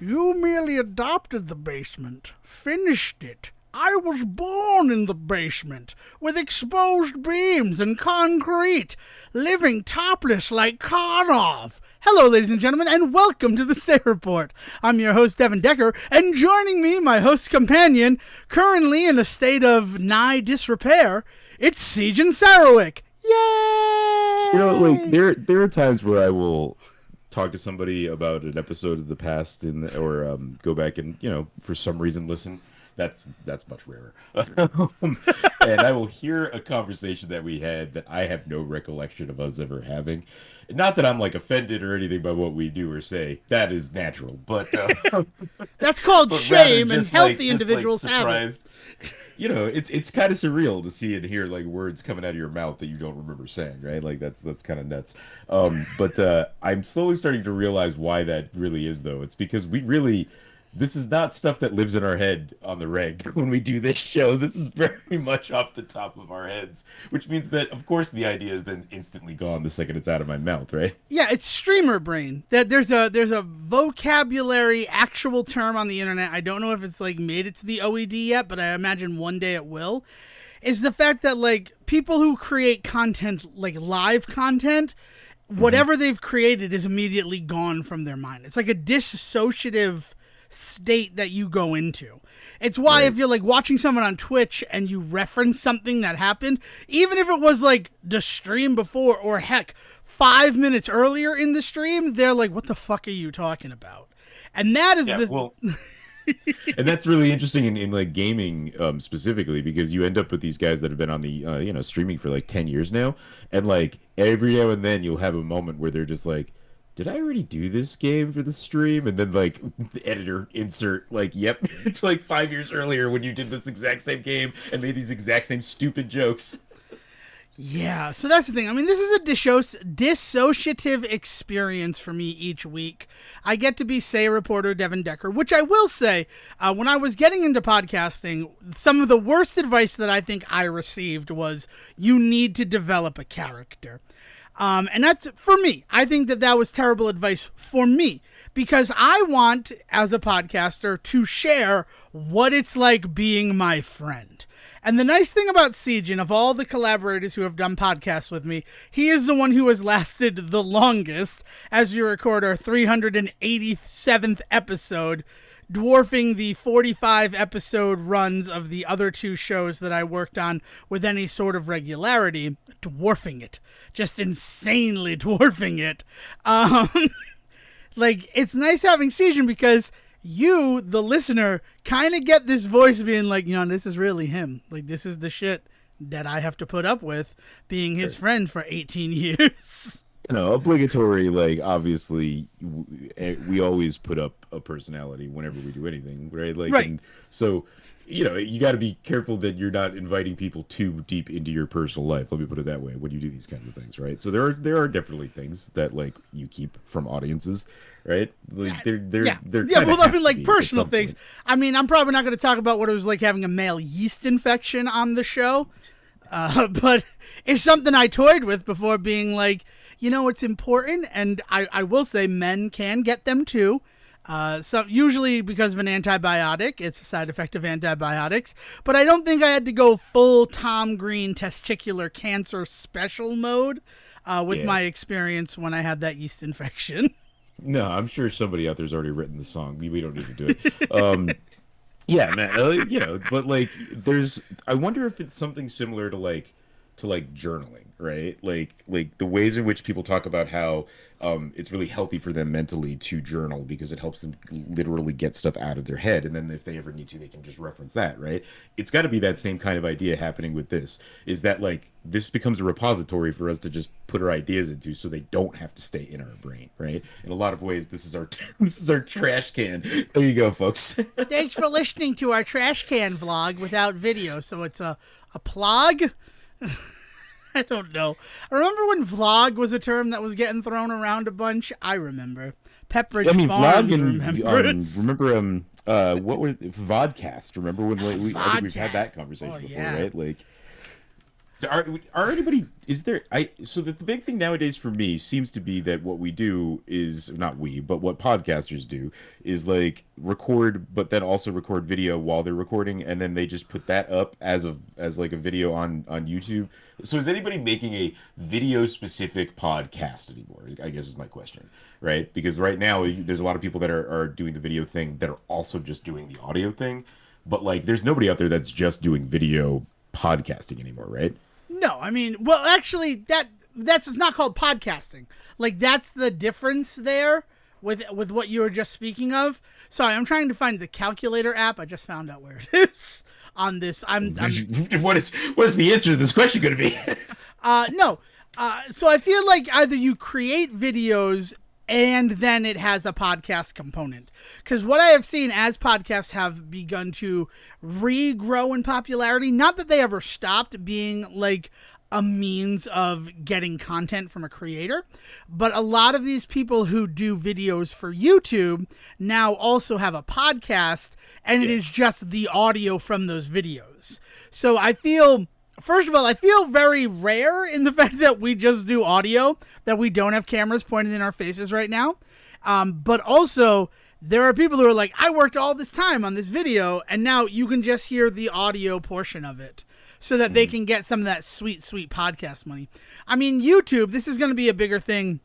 You merely adopted the basement, finished it. I was born in the basement, with exposed beams and concrete, living topless like Karnov. Hello, ladies and gentlemen, and welcome to the Say Report. I'm your host, Devon Decker, and joining me, my host companion, currently in a state of nigh disrepair, it's Sejohn Sarowick. Yay! You know, like there are times where I will talk to somebody about an episode of the past or go back and, for some reason listen. That's much rarer. And I will hear a conversation that we had that I have no recollection of us ever having. Not that I'm like offended or anything by what we do or say. That is natural, but that's called but shame, and healthy individuals have it. It's kind of surreal to see and hear like words coming out of your mouth that you don't remember saying, right? Like that's kind of nuts. But I'm slowly starting to realize why that really is, though. It's because this is not stuff that lives in our head on the reg when we do this show. This is very much off the top of our heads, which means that, of course, the idea is then instantly gone the second it's out of my mouth, right? Yeah, it's streamer brain. That there's a vocabulary actual term on the internet. I don't know if it's like made it to the OED yet, but I imagine one day it will. Is the fact that like people who create content, like live content, whatever they've created is immediately gone from their mind. It's like a dissociative state that you go into. It's why if you're like watching someone on Twitch and you reference something that happened, even if it was like the stream before or heck 5 minutes earlier in the stream, they're like, what the fuck are you talking about? And that is and that's really interesting in like gaming specifically, because you end up with these guys that have been on the streaming for like 10 years now, and like every now and then you'll have a moment where they're just like, did I already do this game for the stream? And then like the editor insert like, yep, it's like 5 years earlier when you did this exact same game and made these exact same stupid jokes. Yeah, so that's the thing. I mean, this is a dissociative experience for me each week. I get to be Say Reporter Devon Decker, which I will say, when I was getting into podcasting, some of the worst advice that I think I received was, you need to develop a character. And that's for me. I think that was terrible advice for me, because I want, as a podcaster, to share what it's like being my friend. And the nice thing about Sejohn, of all the collaborators who have done podcasts with me, he is the one who has lasted the longest as we record our 387th episode, dwarfing the 45 episode runs of the other two shows that I worked on with any sort of regularity, dwarfing it. Just insanely dwarfing it. Like, it's nice having Sejohn because you, the listener, kind of get this voice being like, this is really him. Like, this is the shit that I have to put up with being his friend for 18 years. Obligatory, like, obviously, we always put up a personality whenever we do anything, right? Like, right. And so, you got to be careful that you're not inviting people too deep into your personal life. Let me put it that way when you do these kinds of things, right? So there are definitely things that like you keep from audiences, right? Like they're well, I mean, like personal things. I mean, I'm probably not going to talk about what it was like having a male yeast infection on the show, but it's something I toyed with before, being like, it's important, and I will say men can get them too. So usually because of an antibiotic, it's a side effect of antibiotics, but I don't think I had to go full Tom Green testicular cancer special mode with my experience when I had that yeast infection. No, I'm sure somebody out there's already written the song. We don't need to do it. Yeah, man, but like I wonder if it's something similar to journaling, right? Like the ways in which people talk about how it's really healthy for them mentally to journal because it helps them literally get stuff out of their head, and then if they ever need to, they can just reference that, right? It's got to be that same kind of idea happening with this, is that like this becomes a repository for us to just put our ideas into, so they don't have to stay in our brain, right? In a lot of ways, this is our trash can. There you go, folks. Thanks for listening to our trash can vlog without video, so it's a plug. I don't know. I remember when vlog was a term that was getting thrown around a bunch. I remember. Pepperidge Farms, remember what was vodcast? Remember when I think we've had that conversation before, right? Like, Are anybody, is there, so that the big thing nowadays for me seems to be that what we do is, not we, but what podcasters do is like record, but then also record video while they're recording, and then they just put that up as like a video on YouTube. So is anybody making a video specific podcast anymore? I guess is my question, right? Because right now there's a lot of people that are doing the video thing that are also just doing the audio thing, but like there's nobody out there that's just doing video podcasting anymore, right? No, I mean, well, actually, that's it's not called podcasting. Like, that's the difference there with what you were just speaking of. Sorry, I'm trying to find the calculator app. I just found out where it is on this. What is the answer to this question going to be? No. So I feel like either you create videos and then it has a podcast component. Because what I have seen as podcasts have begun to regrow in popularity, not that they ever stopped being like a means of getting content from a creator, but a lot of these people who do videos for YouTube now also have a podcast, and it is just the audio from those videos. So I feel... First of all, I feel very rare in the fact that we just do audio, that we don't have cameras pointed in our faces right now. But also, there are people who are like, I worked all this time on this video, and now you can just hear the audio portion of it so that they can get some of that sweet, sweet podcast money. I mean, YouTube, this is going to be a bigger thing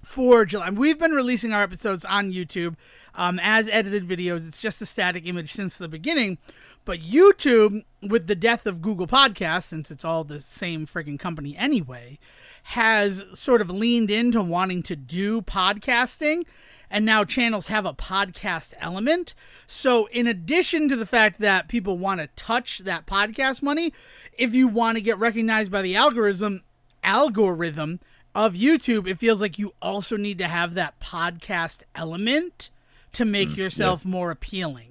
for July. We've been releasing our episodes on YouTube as edited videos. It's just a static image since the beginning. But YouTube, with the death of Google Podcasts, since it's all the same friggin' company anyway, has sort of leaned into wanting to do podcasting, and now channels have a podcast element. So in addition to the fact that people want to touch that podcast money, if you want to get recognized by the algorithm of YouTube, it feels like you also need to have that podcast element to make yourself more appealing.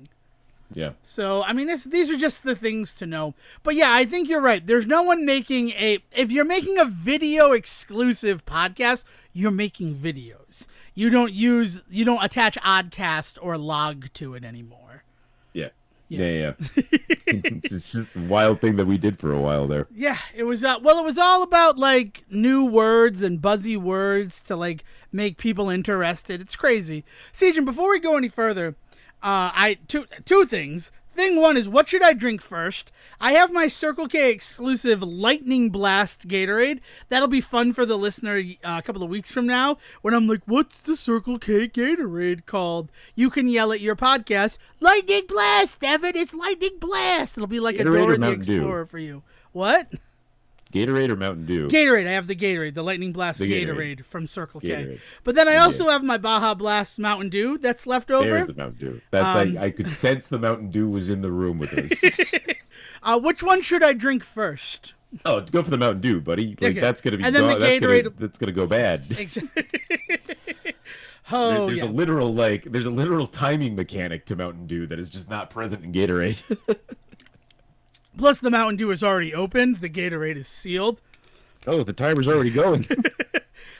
Yeah. So, I mean, these are just the things to know. But yeah, I think you're right. There's no one making if you're making a video exclusive podcast, you're making videos. You don't attach Oddcast or log to it anymore. Yeah. It's just a wild thing that we did for a while there. Yeah, it was, it was all about like new words and buzzy words to like make people interested. It's crazy. Sejohn, before we go any further, two things. Thing one is, what should I drink first? I have my Circle K exclusive Lightning Blast Gatorade. That'll be fun for the listener a couple of weeks from now when I'm like, what's the Circle K Gatorade called? You can yell at your podcast, Lightning Blast, Devon, it's Lightning Blast. It'll be like Gatorade a Dora the Mountain Explorer for you. What? Gatorade or Mountain Dew? Gatorade. I have the Gatorade, the Lightning Blast The Gatorade from Circle K. Gatorade. But then I also have my Baja Blast Mountain Dew that's left over. There's the Mountain Dew. That's I could sense the Mountain Dew was in the room with us. Which one should I drink first? Oh, go for the Mountain Dew, buddy. Like Okay. that's gonna be And then the Gatorade. That's gonna go bad. There's a literal timing mechanic to Mountain Dew that is just not present in Gatorade. Plus, the Mountain Dew is already opened. The Gatorade is sealed. Oh, the timer's already going.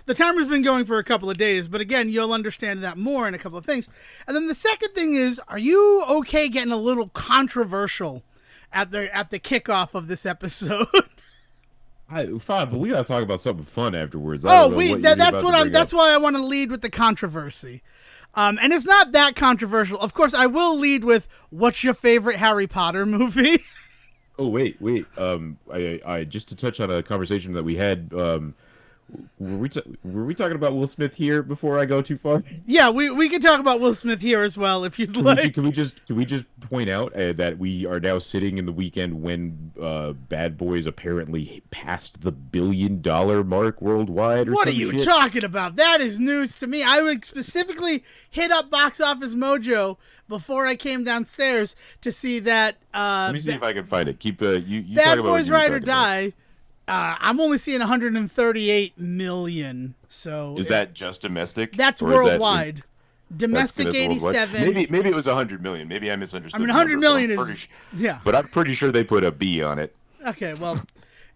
The timer's been going for a couple of days, but again, you'll understand that more in a couple of things. And then the second thing is, are you okay getting a little controversial at the kickoff of this episode? Fine, but we gotta talk about something fun afterwards. That's why I want to lead with the controversy. And it's not that controversial. Of course, I will lead with, what's your favorite Harry Potter movie? Oh, wait. I just to touch on a conversation that we had, were we talking about Will Smith here before I go too far? Yeah, we can talk about Will Smith here as well if you'd like. Can we just point out that we are now sitting in the weekend when Bad Boys apparently passed the $1 billion mark worldwide? What are you talking about? That is news to me. I would specifically hit up Box Office Mojo before I came downstairs to see that. Let me see if I can find it. Keep you Bad talk about Boys Ride or Die. I'm only seeing 138 million. So is that just domestic? That's worldwide. Domestic 87. Maybe it was 100 million. Maybe I misunderstood. I mean, 100 million is yeah. But I'm pretty sure they put a B on it. Okay, well,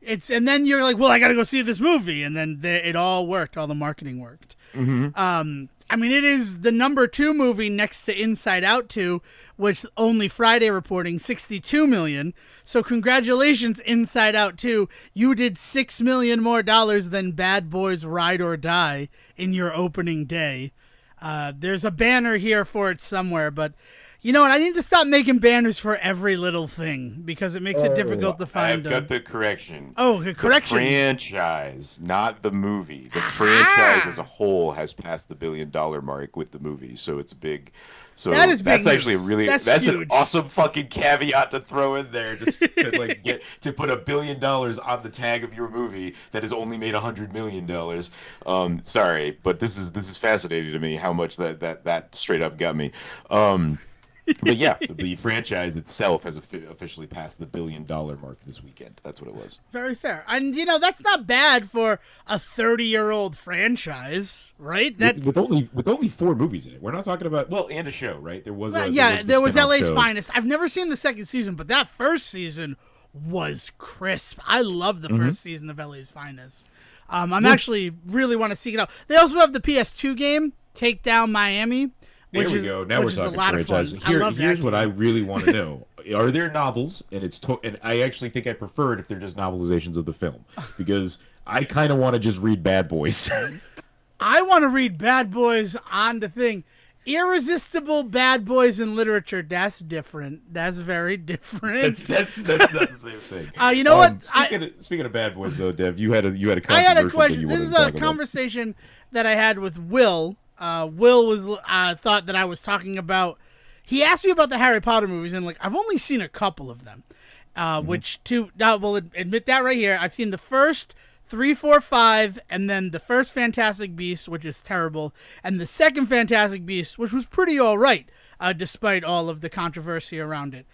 and then you're like, well, I got to go see this movie, and then it all worked. All the marketing worked. Mm-hmm. I mean, it is the number 2 movie next to Inside Out 2, which only Friday reporting 62 million. So congratulations, Inside Out 2. You did $6 million more than Bad Boys Ride or Die in your opening day. There's a banner here for it somewhere, but you know what? I need to stop making banners for every little thing because it makes it difficult to find. I've got the correction. Oh, the correction. The franchise, not the movie. The franchise as a whole has passed the $1 billion mark with the movie, so it's a big. So that is big that's actually news. a really that's an huge. awesome fucking caveat to throw in there, just to like get to put $1 billion on the tag of your movie that has only made $100 million. Sorry, but this is fascinating to me how much that straight up got me. But yeah, the franchise itself has officially passed the $1 billion mark this weekend. That's what it was. Very fair. And, you know, that's not bad for a 30-year-old franchise, right? With only 4 movies in it. We're not talking about, well, and a show, right? There was there was LA's show. Finest. I've never seen the second season, but that first season was crisp. I love the first season of LA's Finest. I'm actually really want to seek it out. They also have the PS2 game, Take Down Miami. There we go. Now we're talking franchise. Here's what I really want to know: are there novels? And I actually think I prefer it if they're just novelizations of the film, because I kind of want to just read Bad Boys. I want to read Bad Boys on the thing. Irresistible Bad Boys in literature. That's different. That's very different. That's not the same thing. You know what? Speaking of Bad Boys, though, Dev, you had a I had a controversial question. thing you This wanted is to a talk about. conversation that I had with Will. Will was thought that I was talking about. He asked me about the Harry Potter movies, and like I've only seen a couple of them. I will admit that right here. I've seen the first 3, 4, 5, and then the first Fantastic Beasts, which is terrible, and the second Fantastic Beasts, which was pretty all right, despite all of the controversy around it.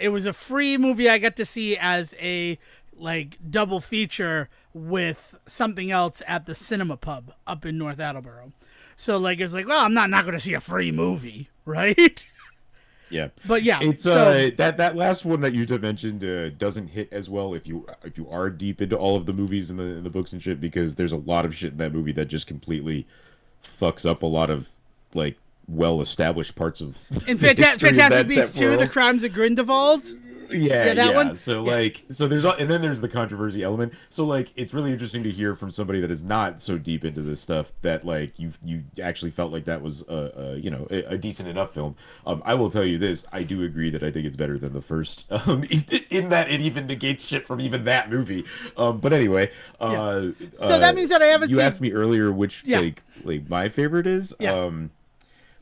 It was a free movie I got to see as a like double feature with something else at the Cinema Pub up in North Attleboro. So like it's like, well, I'm not going to see a free movie, right? Yeah, but yeah, it's that last one that you mentioned doesn't hit as well if you are deep into all of the movies and the books and shit, because there's a lot of shit in that movie that just completely fucks up a lot of like well established parts of. In Fantastic Beasts 2, The Crimes of Grindelwald. Yeah. One? So like, so there's and then there's the controversy element. So like, it's really interesting to hear from somebody that is not so deep into this stuff that like you actually felt like that was a decent enough film. I will tell you this: I do agree that I think it's better than the first. In that it even negates shit from even that movie. But anyway, so that means that I haven't. You asked me earlier which like my favorite is. Yeah.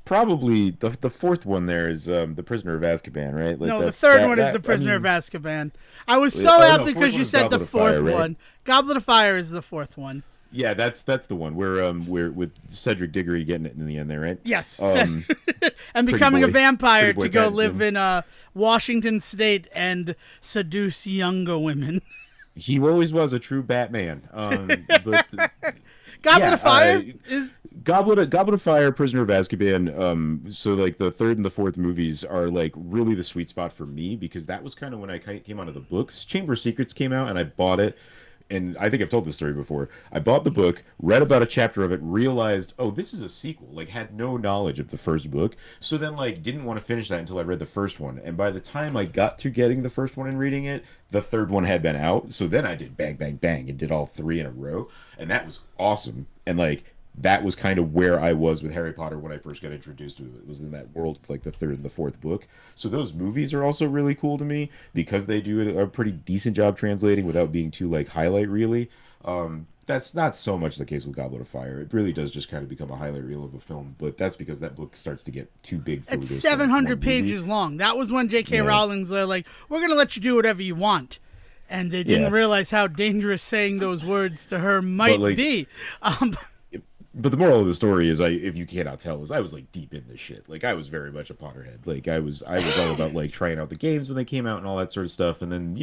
Probably the fourth one there is The Prisoner of Azkaban, right? Like no, the third one is The Prisoner of Azkaban. I was so happy because you said the fourth one. Goblet of Fire is the fourth one. Yeah, that's the one where we're with Cedric Diggory getting it in the end there, right? Yes, and becoming a vampire to go live in Washington State and seduce younger women. He always was a true Batman. But Goblet of Fire is Goblet of Fire, Prisoner of Azkaban. So like the third and the fourth movies are like really the sweet spot for me, because that was kind of when I came onto the books. Chamber of Secrets came out and I bought it. And I think I've told this story before. I bought the book, read about a chapter of it, realized, oh, this is a sequel. Like, had no knowledge of the first book. So then, like, didn't want to finish that until I read the first one. And by the time I got to getting the first one and reading it, the third one had been out. So then I did bang, bang, bang, and did all 3 in a row. And that was awesome. And, like, that was kind of where I was with Harry Potter when I first got introduced to it. It was in that world of like the third and the fourth book. So those movies are also really cool to me because they do a pretty decent job translating without being too like highlight reely. That's not so much the case with Goblet of Fire. It really does just kind of become a highlight reel of a film, but that's because that book starts to get too big for it's 700 pages long. That was when J.K. Rowling's like, we're going to let you do whatever you want. And they didn't realize how dangerous saying those words to her might be. But the moral of the story is, if you cannot tell, is I was like deep in this shit. Like I was very much a Potterhead. Like I was all about like trying out the games when they came out and all that sort of stuff. And then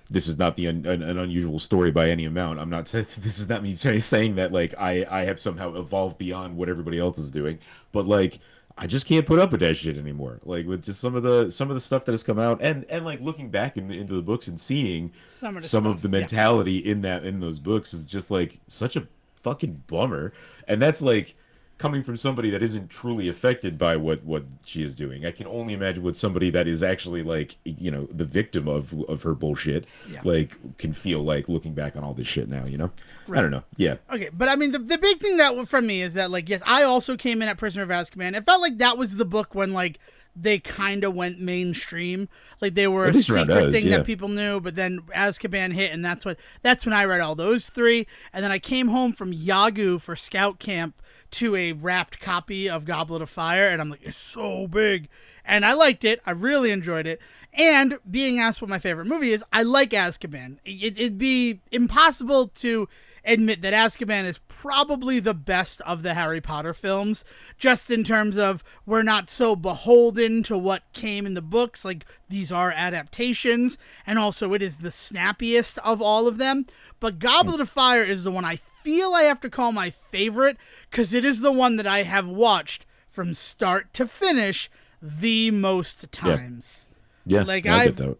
this is not an unusual story by any amount. I'm not. This is not me saying that like I have somehow evolved beyond what everybody else is doing. But like I just can't put up with that shit anymore. Like with just some of the stuff that has come out, and like looking back into the books and seeing some of the mentality in those books is just like such a fucking bummer. And that's like coming from somebody that isn't truly affected by what she is doing. I can only imagine what somebody that is actually like, you know, the victim of her bullshit, like can feel like looking back on all this shit now, you know? Right. I don't know. Yeah. Okay, but I mean, the big thing that from me is that, like, yes, I also came in at Prisoner of Azkaban. It felt like that was the book when, like, they kind of went mainstream. Like, they were a secret thing that people knew, but then Azkaban hit, and that's when I read all those three. And then I came home from Yagu for scout camp to a wrapped copy of Goblet of Fire, and I'm like, it's so big. And I liked it. I really enjoyed it. And being asked what my favorite movie is, I like Azkaban. It'd be impossible to admit that Azkaban is probably the best of the Harry Potter films, just in terms of we're not so beholden to what came in the books. Like, these are adaptations, and also it is the snappiest of all of them. But Goblet of Fire is the one I feel I have to call my favorite, because it is the one that I have watched from start to finish the most times. Yeah, like I get that.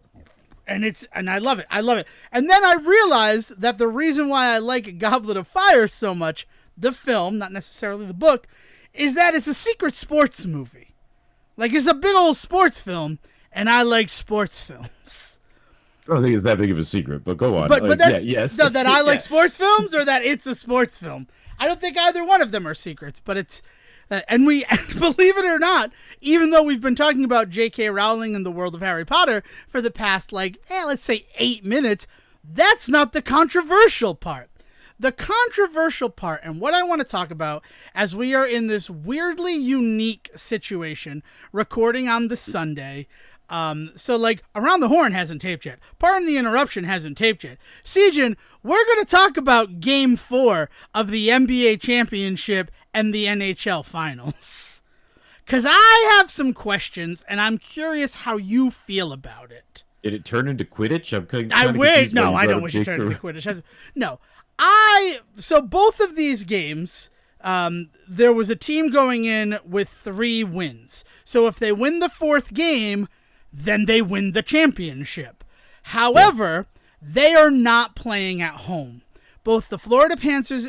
And I love it. I love it. And then I realized that the reason why I like Goblet of Fire so much, the film, not necessarily the book, is that it's a secret sports movie. Like, it's a big old sports film, and I like sports films. I don't think it's that big of a secret, but go on. But that's, yes. that I like sports films, or that it's a sports film. I don't think either one of them are secrets, but it's... and believe it or not, even though we've been talking about J.K. Rowling and the world of Harry Potter for the past, let's say 8 minutes, that's not the controversial part. The controversial part, and what I want to talk about, as we are in this weirdly unique situation, recording on the Sunday. So, like, Around the Horn hasn't taped yet. Pardon the Interruption hasn't taped yet. Sejohn, we're going to talk about Game 4 of the NBA Championship and the NHL Finals. Because I have some questions, and I'm curious how you feel about it. Did it turn into Quidditch? I don't wish it turned into Quidditch. No. So both of these games, there was a team going in with 3 wins. So if they win the 4th game, then they win the championship. However, they are not playing at home. Both the Florida Panthers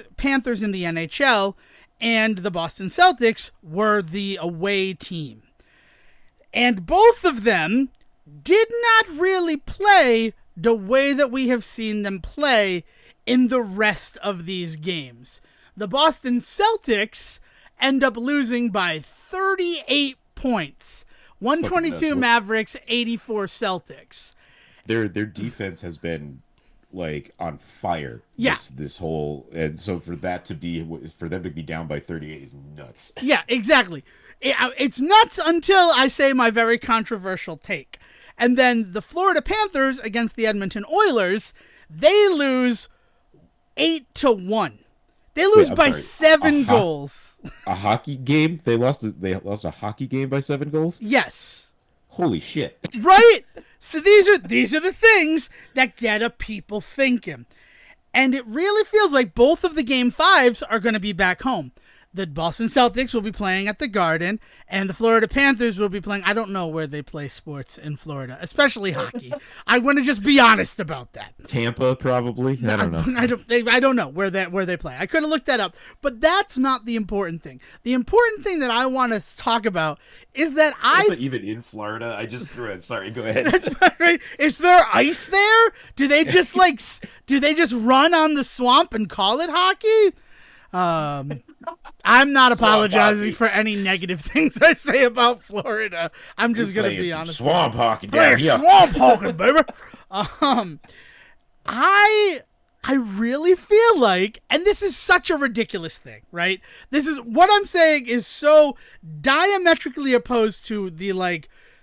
in the NHL and the Boston Celtics were the away team. And both of them did not really play the way that we have seen them play in the rest of these games. The Boston Celtics end up losing by 38 points. 122 Mavericks, 84 Celtics. Their defense has been like on fire. Yeah. This whole, and so for them to be down by 38 is nuts. Yeah, exactly. It's nuts until I say my very controversial take. And then the Florida Panthers against the Edmonton Oilers, they lose 8-1. They lose by 7 goals. A hockey game? They lost a hockey game by 7 goals? Yes. Holy shit. Right? So these are the things that get a people thinking. And it really feels like both of the game 5s are going to be back home. The Boston Celtics will be playing at the Garden, and the Florida Panthers will be playing. I don't know where they play sports in Florida, especially hockey. I want to just be honest about that. Tampa, probably. I don't know. I don't know where they play. I could have looked that up, but that's not the important thing. The important thing that I want to talk about is that even in Florida, I just threw it. Sorry, go ahead. That's right. Is there ice there? Do they just run on the swamp and call it hockey? I'm not apologizing for any negative things I say about Florida. I'm just going to be honest. Swamp hockey down here. Swamp hockey, baby. I really feel like, and this is such a ridiculous thing, right? This is what I'm saying is so diametrically opposed to the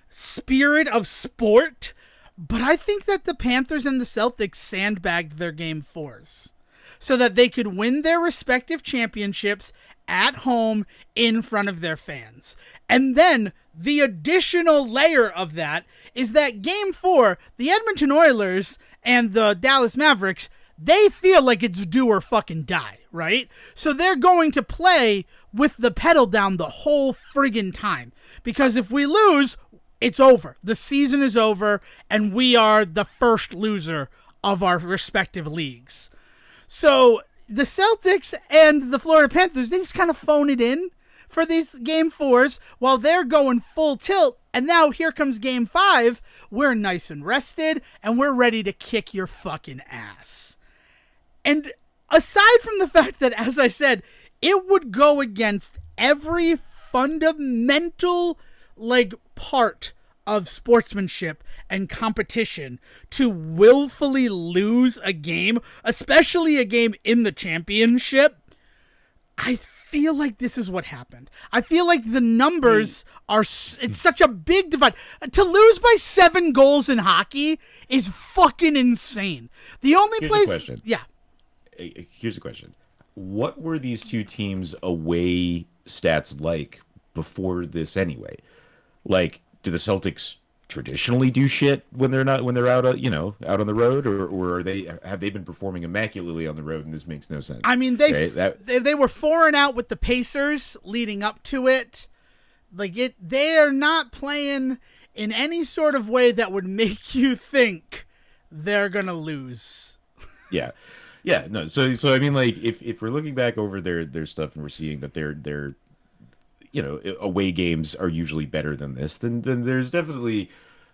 spirit of sport, but I think that the Panthers and the Celtics sandbagged their game 4s. So that they could win their respective championships at home in front of their fans. And then the additional layer of that is that Game 4, the Edmonton Oilers and the Dallas Mavericks, they feel like it's do or fucking die, right? So they're going to play with the pedal down the whole friggin' time. Because if we lose, it's over. The season is over, and we are the first loser of our respective leagues. So the Celtics and the Florida Panthers, they just kind of phone it in. for these game 4s while they're going full tilt. And now here comes game 5. We're nice and rested and we're ready to kick your fucking ass. And aside from the fact that, as I said, it would go against every fundamental part of sportsmanship and competition to willfully lose a game, especially a game in the championship, I feel like this is what happened. I feel like the numbers it's such a big divide. To lose by 7 goals in hockey is fucking insane. The only Here's place... the question. Yeah. Here's the question. What were these two teams' away stats like before this anyway? Like, do the Celtics traditionally do shit when they're out, out on the road, or have they been performing immaculately on the road and this makes no sense? I mean, they were 4-0 with the Pacers leading up to it. They are not playing in any sort of way that would make you think they're gonna lose. Yeah. Yeah, no. So I mean, like, if we're looking back over their stuff and we're seeing that their away games are usually better than this, then there's definitely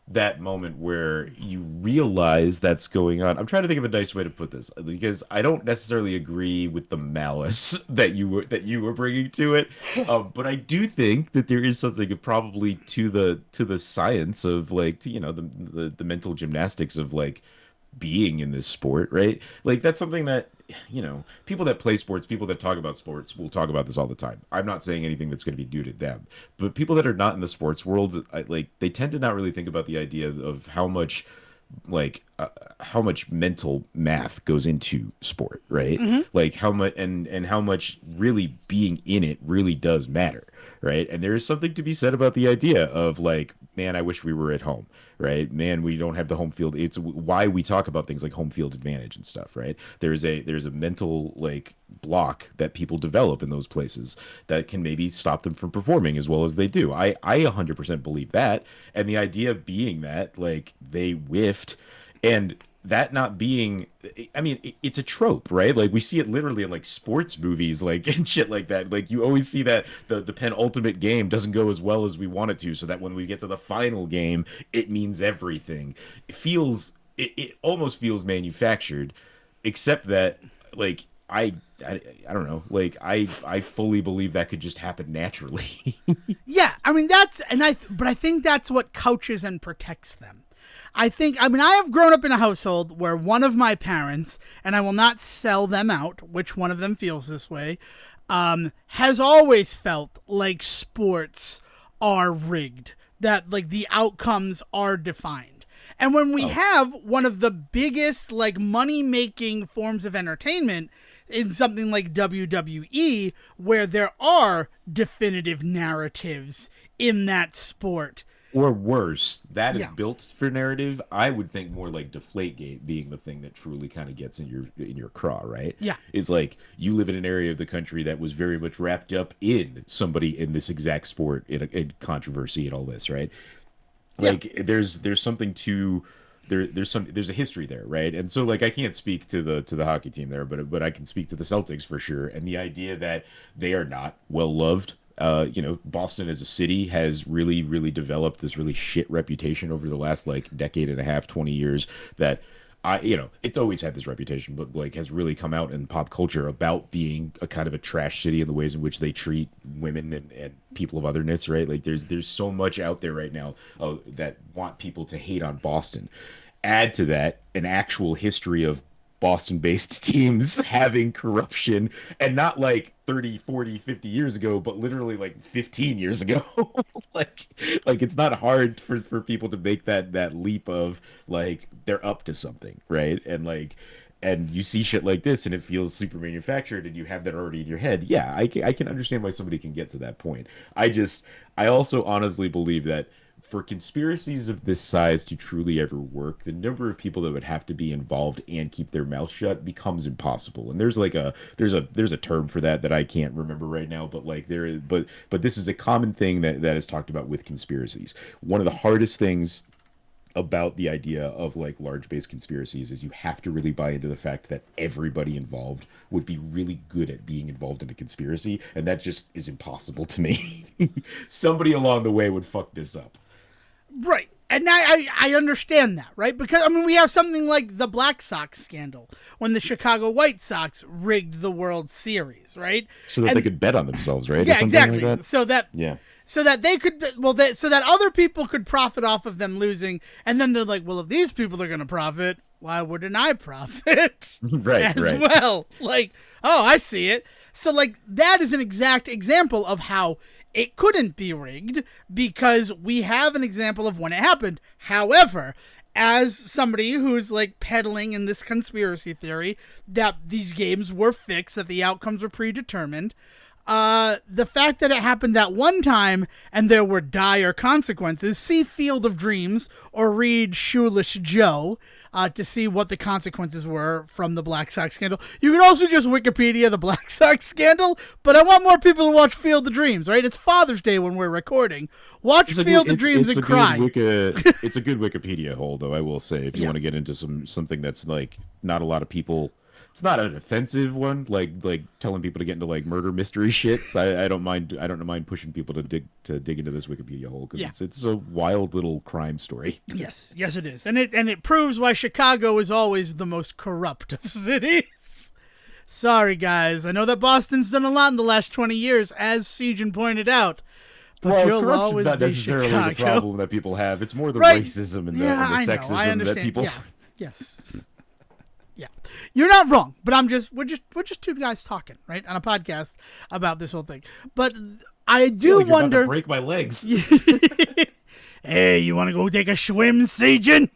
that moment where you realize that's going on. I'm trying to think of a nice way to put this, because I don't necessarily agree with the malice that you were bringing to it, but I do think that there is something probably to the science of the mental gymnastics of being in this sport, right? That's something that people that play sports, people that talk about sports will talk about this all the time. I'm not saying anything that's going to be new to them, but people that are not in the sports world, they tend to not really think about the idea of how much mental math goes into sport, right? Mm-hmm. How much and how much really being in it really does matter, right? And there is something to be said about the idea of man, I wish we were at home, right? Man, we don't have the home field. It's why we talk about things like home field advantage and stuff, right? There's a mental block that people develop in those places that can maybe stop them from performing as well as they do. I 100% believe that, and the idea being that they whiffed, and that not being, I mean, it's a trope, right? We see it literally in sports movies, and shit like that. You always see that the penultimate game doesn't go as well as we want it to, so that when we get to the final game, it means everything. It almost feels manufactured, except that I don't know. I fully believe that could just happen naturally. Yeah, I mean but I think that's what couches and protects them. I have grown up in a household where one of my parents, and I will not sell them out, which one of them feels this way, has always felt like sports are rigged, that the outcomes are defined. And when we have one of the biggest money-making forms of entertainment in something like WWE, where there are definitive narratives in that sport, or worse, that is built for narrative. I would think more Deflategate being the thing that truly kind of gets in your craw, right? Yeah. It's you live in an area of the country that was very much wrapped up in somebody in this exact sport, in controversy and all this, right? There's something to there's a history there, right? And so I can't speak to the hockey team there, but I can speak to the Celtics for sure. And the idea that they are not well loved. Boston as a city has really, really developed this really shit reputation over the last decade and a half, 20 years, that it's always had this reputation, but has really come out in pop culture about being a kind of a trash city in the ways in which they treat women and people of otherness, right? There's so much out there right now that want people to hate on Boston. Add to that an actual history of Boston-based teams having corruption, and not 30, 40, 50 years ago, but literally 15 years ago. It's not hard for people to make that leap of they're up to something, right? And you see shit like this and it feels super manufactured and you have that already in your head. Yeah, I can understand why somebody can get to that point. I also honestly believe that for conspiracies of this size to truly ever work, the number of people that would have to be involved and keep their mouth shut becomes impossible. And there's a term for that I can't remember right now, but but this is a common thing that is talked about with conspiracies. One of the hardest things about the idea of like large base conspiracies is you have to really buy into the fact that everybody involved would be really good at being involved in a conspiracy, and that just is impossible to me. Somebody along the way would fuck this up. Right. And I understand that, right? Because, I mean, we have something like the Black Sox scandal when the Chicago White Sox rigged the World Series, right? So that they could bet on themselves, right? Yeah, exactly. Like that? So that they could, so that other people could profit off of them losing. And then they're like, well, if these people are going to profit, why wouldn't I profit right, as well? Like, oh, I see it. So, like, that is an exact example of how it couldn't be rigged, because we have an example of when it happened. However, as somebody who's like peddling in this conspiracy theory that these games were fixed, that the outcomes were predetermined, the fact that it happened that one time and there were dire consequences, see Field of Dreams or read Shoeless Joe to see what the consequences were from the Black Sox scandal. You can also just Wikipedia the Black Sox scandal, but I want more people to watch Field of Dreams, right? It's Father's Day when we're recording. Watch Field of Dreams and cry. It's a good Wikipedia hole, though, I will say, if you want to get into something that's like not a lot of people. It's not an offensive one, like telling people to get into like murder mystery shit. I don't mind pushing people to dig into this Wikipedia hole, because it's a wild little crime story. Yes, it is, and it proves why Chicago is always the most corrupt of cities. Sorry, guys, I know that Boston's done a lot in the last 20 years, as Sejohn pointed out. But you'll always not be necessarily Chicago. the problem that people have. It's more the racism and the sexism that people. Yeah. Yes. Yeah, you're not wrong, but we're just two guys talking, right, on a podcast about this whole thing. But I do like wonder. You're about to break my legs. Hey, you want to go take a swim, Sejohn?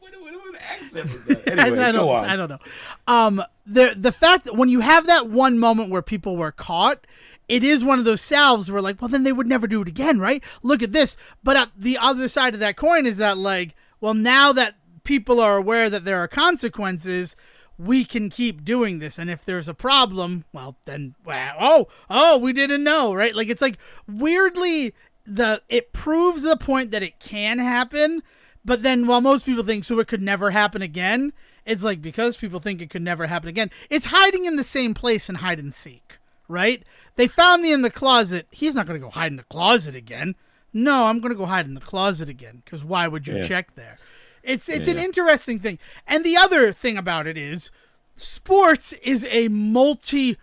What accent was that? Anyway, go on. I don't know. The fact that when you have that one moment where people were caught, it is one of those salves where, like, well, then they would never do it again, right? Look at this. But at the other side of that coin is that, like, well, now that people are aware that there are consequences, we can keep doing this. And if there's a problem, well, then, we didn't know, right? Like, it's like, weirdly, it proves the point that it can happen, but then while most people think, so it could never happen again, it's like, because people think it could never happen again, it's hiding in the same place in hide and seek, right? They found me in the closet. He's not going to go hide in the closet again. No, I'm going to go hide in the closet again, because why would you check there? It's an interesting thing. And the other thing about it is sports is a multi-billion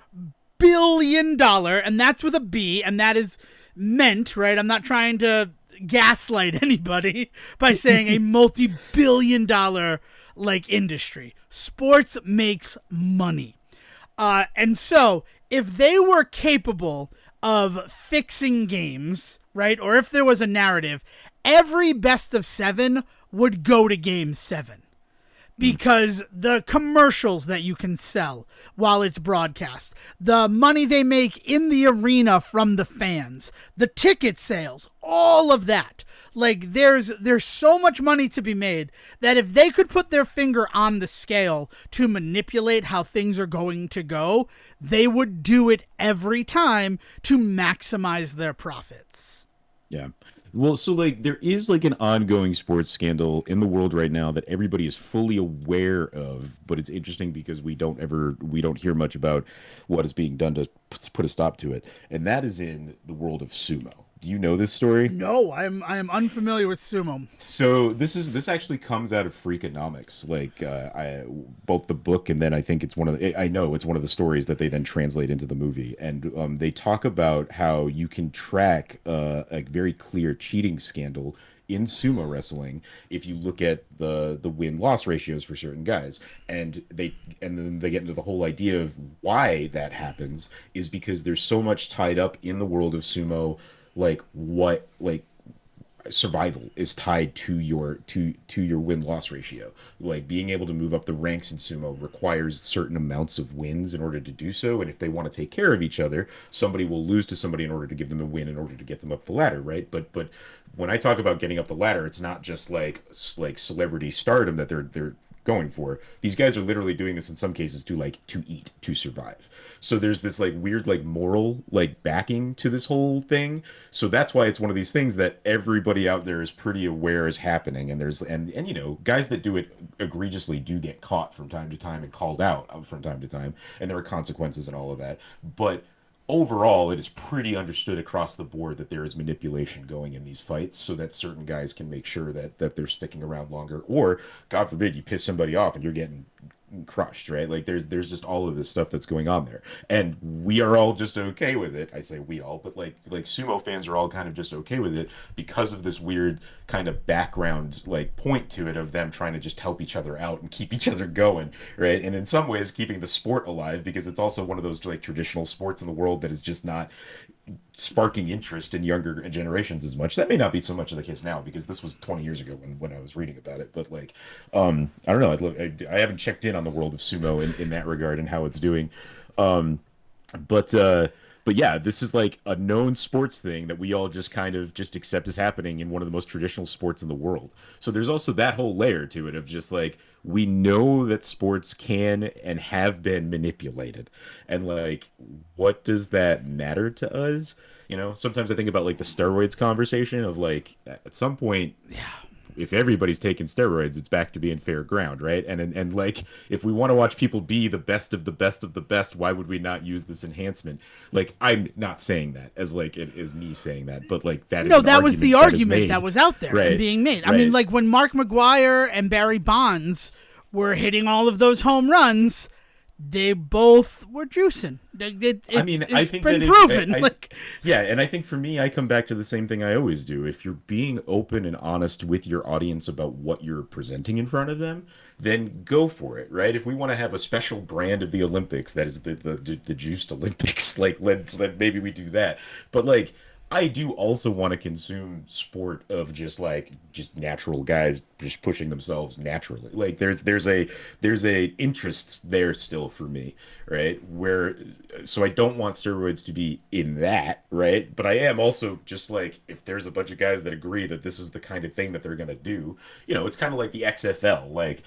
dollar, and that's with a B, and that is meant, right? I'm not trying to gaslight anybody by saying a multi-billion dollar like industry. Sports makes money. And so if they were capable of fixing games, right? Or if there was a narrative, every best of 7 would go to game 7, because the commercials that you can sell while it's broadcast, the money they make in the arena from the fans, the ticket sales, all of that. Like, there's so much money to be made that if they could put their finger on the scale to manipulate how things are going to go, they would do it every time to maximize their profits. Yeah. Well, so like there is like an ongoing sports scandal in the world right now that everybody is fully aware of, but it's interesting because we don't hear much about what is being done to put a stop to it, and that is in the world of sumo. Do you know this story? No, I am unfamiliar with sumo. So this actually comes out of Freakonomics, like both the book and then I think it's one of the stories that they then translate into the movie, and they talk about how you can track a very clear cheating scandal in sumo wrestling if you look at the win-loss ratios for certain guys, and then they get into the whole idea of why that happens is because there's so much tied up in the world of sumo. Like survival is tied to your win-loss ratio. Like being able to move up the ranks in sumo requires certain amounts of wins in order to do so, and if they want to take care of each other, somebody will lose to somebody in order to give them a win in order to get them up the ladder, right? But when I talk about getting up the ladder, it's not just like celebrity stardom that they're going for. These guys are literally doing this in some cases to eat, to survive. So there's this like weird like moral like backing to this whole thing. So that's why it's one of these things that everybody out there is pretty aware is happening. And there's and you know, guys that do it egregiously do get caught from time to time and called out from time to time, and there are consequences and all of that. But overall, it is pretty understood across the board that there is manipulation going in these fights so that certain guys can make sure that they're sticking around longer, or God forbid you piss somebody off and you're getting crushed, right? Like there's just all of this stuff that's going on there, and we are all just okay with it. I say we all, but like sumo fans are all kind of just okay with it because of this weird kind of background like point to it of them trying to just help each other out and keep each other going, right? And in some ways keeping the sport alive, because it's also one of those like traditional sports in the world that is just not sparking interest in younger generations as much. That may not be so much of the case now, because this was 20 years ago when I was reading about it. But like, I don't know. I haven't checked in on the world of sumo in that regard and how it's doing. Um, but yeah, this is like a known sports thing that we all just kind of just accept as happening in one of the most traditional sports in the world. So there's also that whole layer to it of just like, we know that sports can and have been manipulated. And like, what does that matter to us? You know, sometimes I think about like the steroids conversation of like, at some point, if everybody's taking steroids, it's back to being fair ground, right? And like, if we want to watch people be the best of the best of the best, why would we not use this enhancement? Like, I'm not saying that as like it is me saying that, but like that is no, that was the argument that was out there right, and being made. I mean, like when Mark McGwire and Barry Bonds were hitting all of those home runs, they both were juicing. I think been proven. Yeah, and I think for me, I come back to the same thing I always do. If you're being open and honest with your audience about what you're presenting in front of them, then go for it, right? If we want to have a special brand of the Olympics that is the juiced Olympics, like let maybe we do that. But like, I do also want to consume sport of just natural guys just pushing themselves naturally. Like there's a interest there still for me, right? So I don't want steroids to be in that, right? But I am also just like, if there's a bunch of guys that agree that this is the kind of thing that they're gonna do, you know, it's kind of like the XFL, like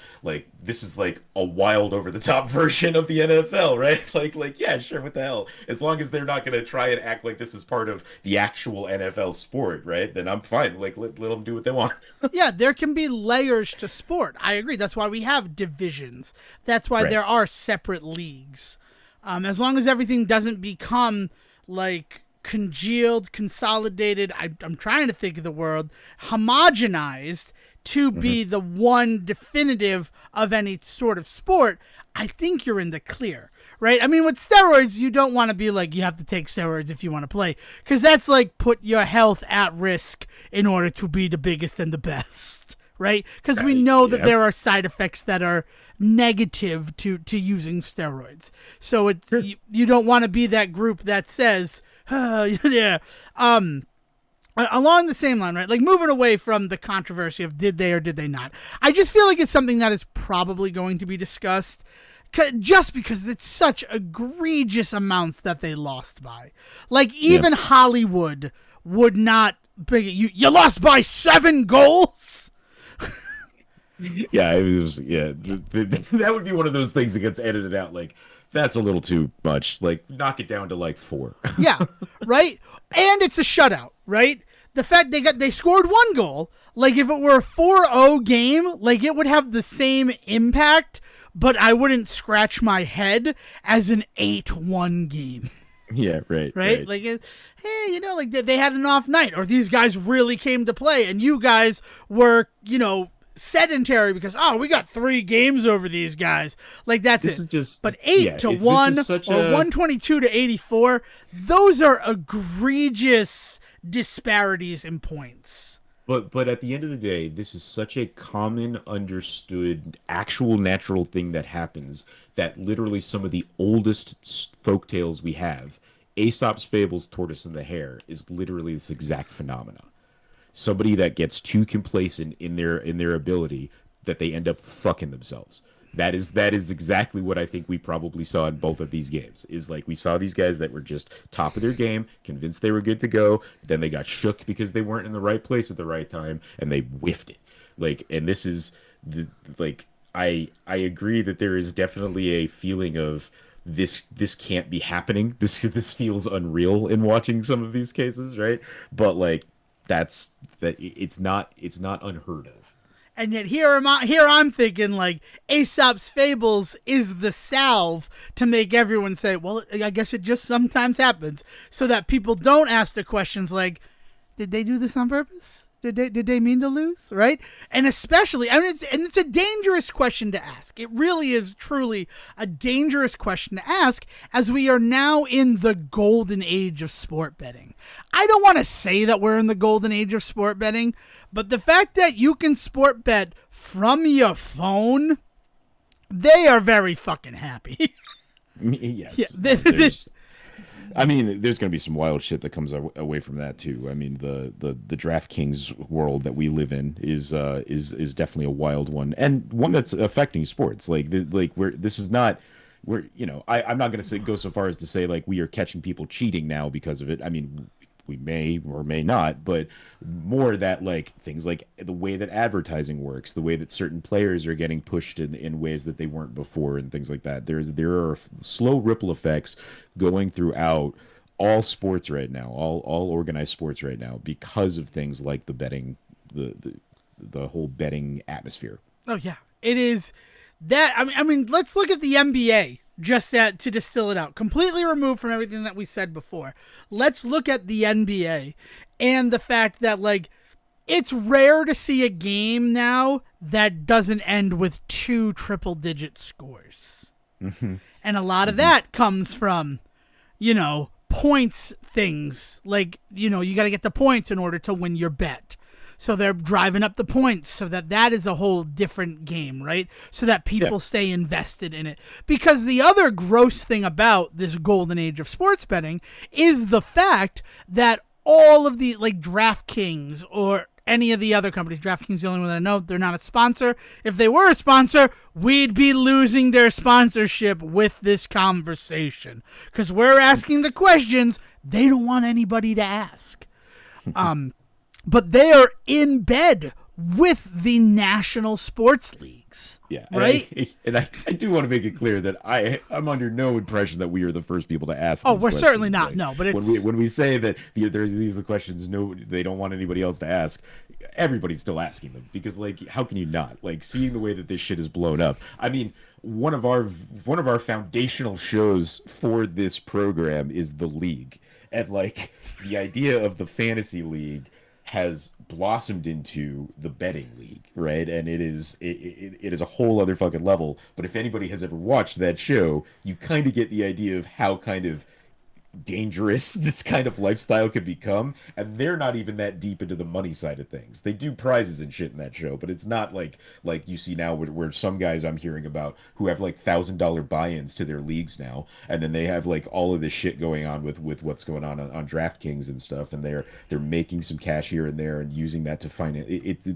this is like a wild over the top version of the NFL, right? Like yeah, sure, what the hell? As long as they're not gonna try and act like this is part of the actual NFL sport, right? Then I'm fine. Like let them do what they want. Yeah, there can be layers to sport. I agree. That's why we have divisions. That's why there are separate leagues. As long as everything doesn't become like congealed, consolidated, I'm trying to think of the word, homogenized to be the one definitive of any sort of sport, I think you're in the clear. Right? I mean, with steroids, you don't want to be like, you have to take steroids if you want to play. Because that's like put your health at risk in order to be the biggest and the best. Right? Because we know that there are side effects that are negative to using steroids. So it's, you don't want to be that group that says, yeah. Along the same line, right? Like moving away from the controversy of did they or did they not. I just feel like it's something that is probably going to be discussed. Just because it's such egregious amounts that they lost by. Like, even Hollywood would not bring it. You lost by 7 goals? Yeah, it was that would be one of those things that gets edited out. Like, that's a little too much. Like, knock it down to like 4. Yeah, right? And it's a shutout, right? The fact they scored 1 goal, like if it were a 4-0 game, like it would have the same impact, but I wouldn't scratch my head as an 8-1 game. Yeah, right. Like, hey, you know, like they had an off night, or these guys really came to play, and you guys were, you know, sedentary because, we got 3 games over these guys. Like, that's this it. Is just, but 8-1 or 122 to 84, those are egregious disparities in points. But at the end of the day, this is such a common, understood, actual natural thing that happens that literally some of the oldest folk tales we have, Aesop's Fables, Tortoise and the Hare, is literally this exact phenomena. Somebody that gets too complacent in their ability that they end up fucking themselves. That is exactly what I think we probably saw in both of these games. Is like, we saw these guys that were just top of their game, convinced they were good to go, then they got shook because they weren't in the right place at the right time, and they whiffed it. Like, and this is like, I agree that there is definitely a feeling of this can't be happening. This feels unreal in watching some of these cases, right? But like it's not unheard of. And yet here I'm thinking like Aesop's Fables is the salve to make everyone say, well, I guess it just sometimes happens, so that people don't ask the questions like, did they do this on purpose? Did they mean to lose? Right? And especially, I mean, it's a dangerous question to ask. It really is truly a dangerous question to ask, as we are now in the golden age of sport betting. I don't want to say that we're in the golden age of sport betting, but the fact that you can sport bet from your phone, they are very fucking happy. Yes. Yeah. I mean, there's going to be some wild shit that comes away from that too. I mean, the DraftKings world that we live in is definitely a wild one, and one that's affecting sports. This is not, I'm not going to go so far as to say like we are catching people cheating now because of it. I mean, we may or may not, but more that like things like the way that advertising works, the way that certain players are getting pushed in ways that they weren't before, and things like that. There are slow ripple effects going throughout all sports right now, all organized sports right now, because of things like the betting, the whole betting atmosphere. Oh yeah, it is that. I mean, let's look at the NBA. Just that, to distill it out, completely removed from everything that we said before. Let's look at the NBA and the fact that, like, it's rare to see a game now that doesn't end with 2 triple-digit scores. Mm-hmm. And a lot of that comes from, points things. Like, you got to get the points in order to win your bet. So they're driving up the points so that is a whole different game, right? So that people stay invested in it. Because the other gross thing about this golden age of sports betting is the fact that all of the, like, DraftKings or any of the other companies, DraftKings is the only one that I know, they're not a sponsor. If they were a sponsor, we'd be losing their sponsorship with this conversation. Because we're asking the questions they don't want anybody to ask. But they are in bed with the national sports leagues. Yeah, right. And I do want to make it clear that I'm under no impression that we are the first people to ask. Oh, we're questions. certainly not. Like, no, but it's when we say that there's these are the questions they don't want anybody else to ask. Everybody's still asking them, because like, how can you not? Like, seeing the way that this shit is blown up. I mean, one of our foundational shows for this program is the league, and like the idea of the fantasy league has blossomed into the betting league, right? And it is a whole other fucking level. But if anybody has ever watched that show, you kind of get the idea of how kind of dangerous this kind of lifestyle could become. And they're not even that deep into the money side of things. They do prizes and shit in that show, but it's not like you see now where some guys I'm hearing about who have like $1,000 buy-ins to their leagues now, and then they have like all of this shit going on with what's going on DraftKings and stuff, and they're making some cash here and there and using that to finance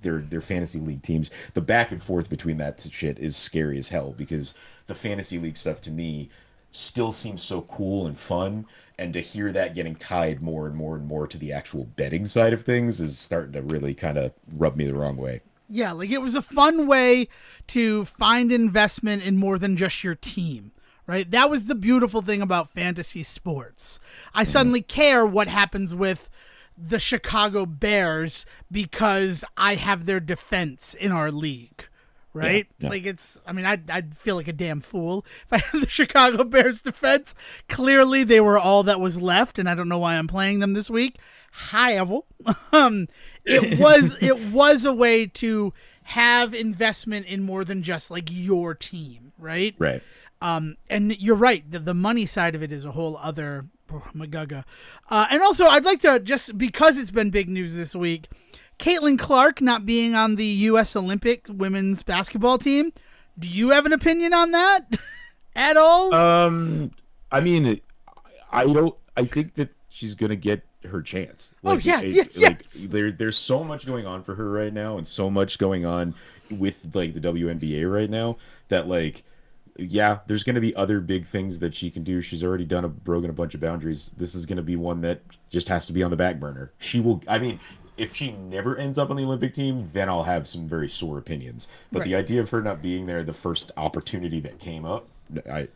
their fantasy league teams. The back and forth between that shit is scary as hell, because the fantasy league stuff to me still seems so cool and fun, and to hear that getting tied more and more and more to the actual betting side of things is starting to really kind of rub me the wrong way. Yeah, like, it was a fun way to find investment in more than just your team, right? That was the beautiful thing about fantasy sports. I suddenly care what happens with the Chicago Bears because I have their defense in our league. Right? Yeah. Like, I'd feel like a damn fool if I had the Chicago Bears defense. Clearly, they were all that was left, and I don't know why I'm playing them this week. However, it was a way to have investment in more than just like your team, right? Right. And you're right. The money side of it is a whole other magaga. And also, I'd like to, just because it's been big news this week, Caitlin Clark not being on the U.S. Olympic women's basketball team. Do you have an opinion on that at all? I mean, I think that she's gonna get her chance. Like, there's so much going on for her right now, and so much going on with like the WNBA right now that like, yeah, there's gonna be other big things that she can do. She's already broken a bunch of boundaries. This is gonna be one that just has to be on the back burner. She will. I mean, if she never ends up on the Olympic team, then I'll have some very sore opinions. But the Right. idea of her not being there the first opportunity that came up,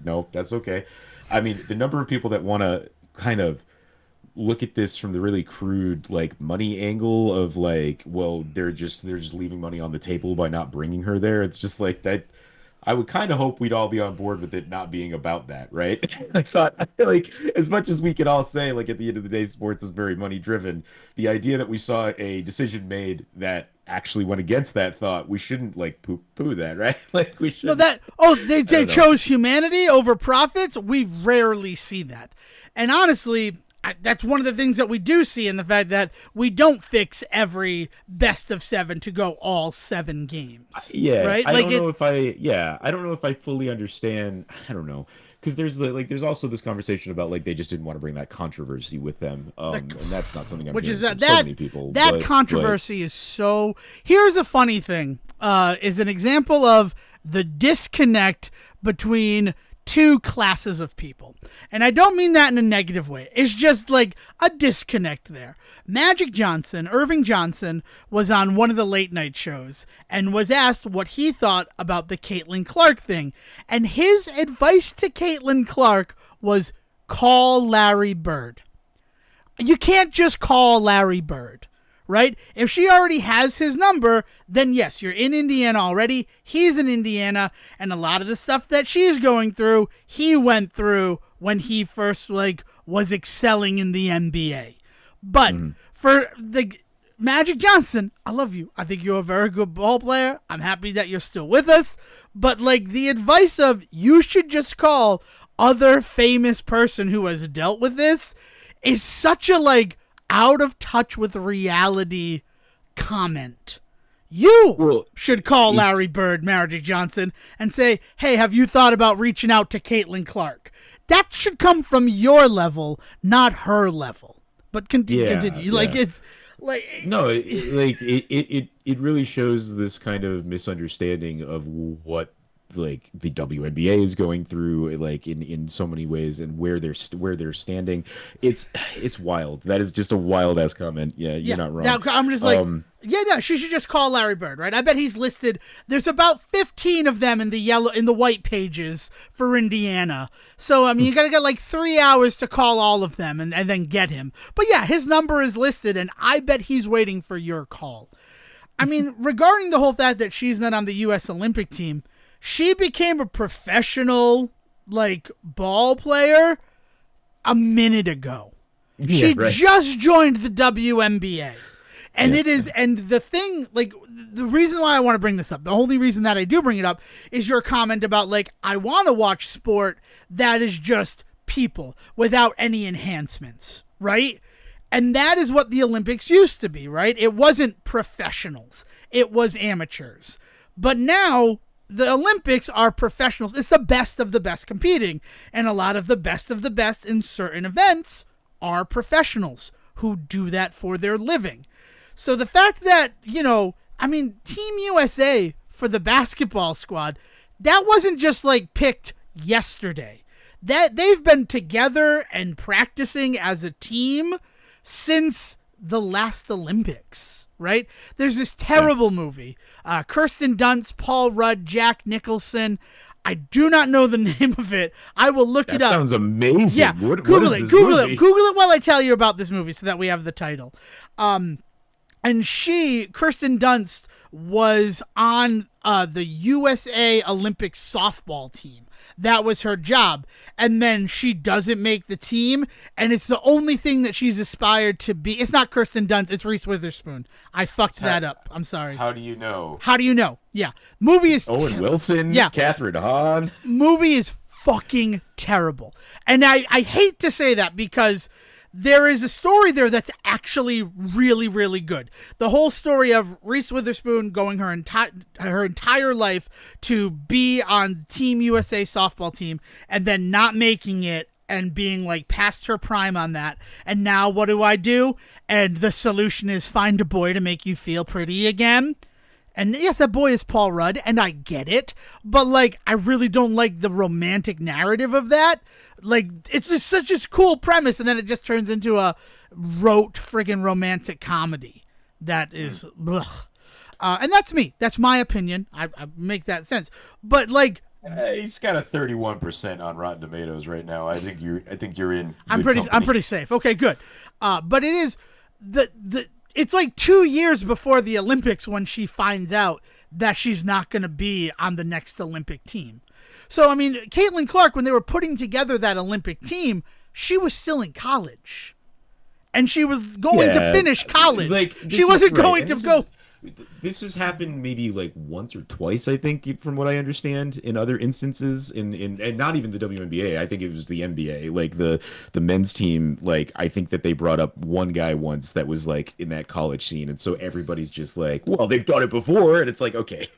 no, that's okay. I mean, the number of people that want to kind of look at this from the really crude like money angle of like, well, they're just leaving money on the table by not bringing her there. It's just like that. I would kind of hope we'd all be on board with it not being about that, right? I feel like as much as we can all say, like at the end of the day, sports is very money driven. The idea that we saw a decision made that actually went against that thought, we shouldn't like poo that, right? Like we should. No, they chose humanity over profits. We rarely see that, and honestly, that's one of the things that we do see in the fact that we don't fix every best of 7 to go all 7 games. Yeah, right. I don't know if I don't know if I fully understand. I don't know because there's also this conversation about like they just didn't want to bring that controversy with them, and that's not something I'm which hearing is that from so many people. That but, controversy is so. Here's a funny thing. Is an example of the disconnect between two classes of people. And I don't mean that in a negative way. It's just like a disconnect there. Irving Johnson, was on one of the late night shows and was asked what he thought about the Caitlin Clark thing. And his advice to Caitlin Clark was call Larry Bird. You can't just call Larry Bird. Right? If she already has his number, then yes, you're in Indiana already. He's in Indiana, and a lot of the stuff that she's going through, he went through when he first was excelling in the NBA. But for the Magic Johnson, I love you. I think you're a very good ball player. I'm happy that you're still with us. But the advice of you should just call other famous person who has dealt with this is such a out of touch with reality comment. You should call Larry Bird, Magic Johnson, and say, hey, have you thought about reaching out to Caitlin Clark? That should come from your level, not her level. But continue. It's like... No, it really shows this kind of misunderstanding of what the WNBA is going through in so many ways and where they're standing. It's wild. That is just a wild ass comment. Yeah, you're not wrong. Now, I'm just she should just call Larry Bird, right? I bet he's listed. There's about 15 of them in the white pages for Indiana. So I mean, you gotta get 3 hours to call all of them and then get him. But yeah, his number is listed, and I bet he's waiting for your call. I mean, regarding the whole fact that she's not on the U.S. Olympic team. She became a professional, ball player a minute ago. Yeah, she right. just joined the WNBA. And it is, and the thing, the reason why I want to bring this up, the only reason that I do bring it up is your comment about, I want to watch sport that is just people without any enhancements, right? And that is what the Olympics used to be, right? It wasn't professionals. It was amateurs. But now... the Olympics are professionals. It's the best of the best competing. And a lot of the best in certain events are professionals who do that for their living. So the fact that, Team USA for the basketball squad, that wasn't just picked yesterday. That they've been together and practicing as a team since the last Olympics, right? There's this terrible movie. Kirsten Dunst, Paul Rudd, Jack Nicholson. I do not know the name of it. I will look it up. That sounds amazing. Yeah, Google it. Google it while I tell you about this movie so that we have the title. And Kirsten Dunst, was on the USA Olympic softball team. That was her job. And then she doesn't make the team. And it's the only thing that she's aspired to be. It's not Kirsten Dunst. It's Reese Witherspoon. I fucked that up. I'm sorry. How do you know? Yeah. Movie is... Owen Wilson. Yeah. Catherine Hahn. Movie is fucking terrible. And I hate to say that because... there is a story there that's actually really, really good. The whole story of Reese Witherspoon going her entire life to be on Team USA softball team and then not making it and being past her prime on that. And now what do? And the solution is find a boy to make you feel pretty again. And yes, that boy is Paul Rudd, and I get it. But, I really don't like the romantic narrative of that. It's just such a cool premise, and then it just turns into a rote friggin' romantic comedy. that is, ugh. And that's me. That's my opinion. I make that sense. But like, He's got a 31% on Rotten Tomatoes right now. I think you're in. I'm good company. pretty safe. Okay, good. But it is it's like 2 years before the Olympics when she finds out that she's not going to be on the next Olympic team. So I mean, Caitlin Clark, when they were putting together that Olympic team, she was still in college, and she was going to finish college. Like, she wasn't going to go. This has happened maybe like once or twice, I think, from what I understand, in other instances, and not even the WNBA. I think it was the NBA, like the men's team. Like, I think that they brought up one guy once that was like in that college scene, and so everybody's just like, well, they've done it before, and it's like, okay.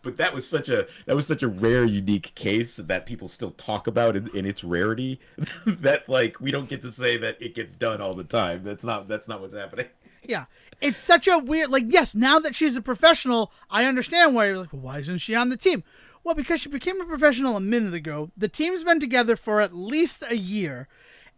But that was such a rare, unique case that people still talk about in its rarity that like we don't get to say that it gets done all the time. That's not what's happening. Yeah, it's such a weird, like, yes, now that she's a professional, I understand why you're like, well, why isn't she on the team? Well, because she became a professional a minute ago. The team's been together for at least a year.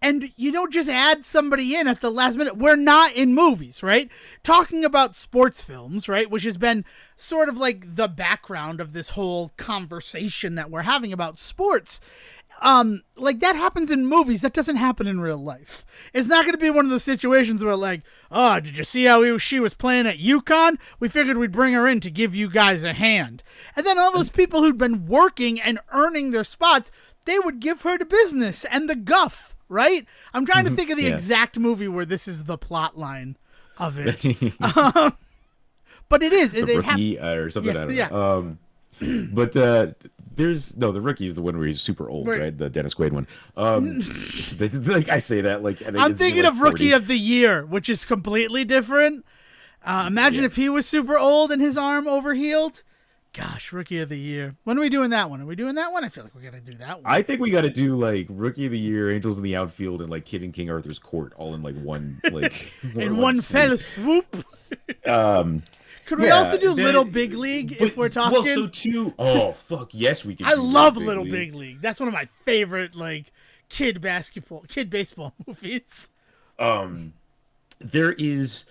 And you don't just add somebody in at the last minute. We're not in movies, right? Talking about sports films, right? Which has been sort of like the background of this whole conversation that we're having about sports. Like that happens in movies. That doesn't happen in real life. It's not going to be one of those situations where like, oh, did you see how she was playing at UConn? We figured we'd bring her in to give you guys a hand. And then all those people who'd been working and earning their spots, they would give her the business and the guff, right? I'm trying to think of the exact movie where this is the plot line of it. But it is. The Rookie or something. I don't know. But the Rookie is the one where he's super old, right? The Dennis Quaid one. Like I say that, like I'm thinking of Rookie of the Year, which is completely different. Imagine if he was super old and his arm overhealed. Gosh, Rookie of the Year. When are we doing that one? Are we doing that one? I feel like we got to do that one. I think we got to do like Rookie of the Year, Angels in the Outfield, and like Kid in King Arthur's Court, all in like one like in one fell swoop. Could we also do Little Big League if we're talking? Well, so too. Oh fuck, yes, we can. I love Little Big League. That's one of my favorite like kid baseball movies. There is.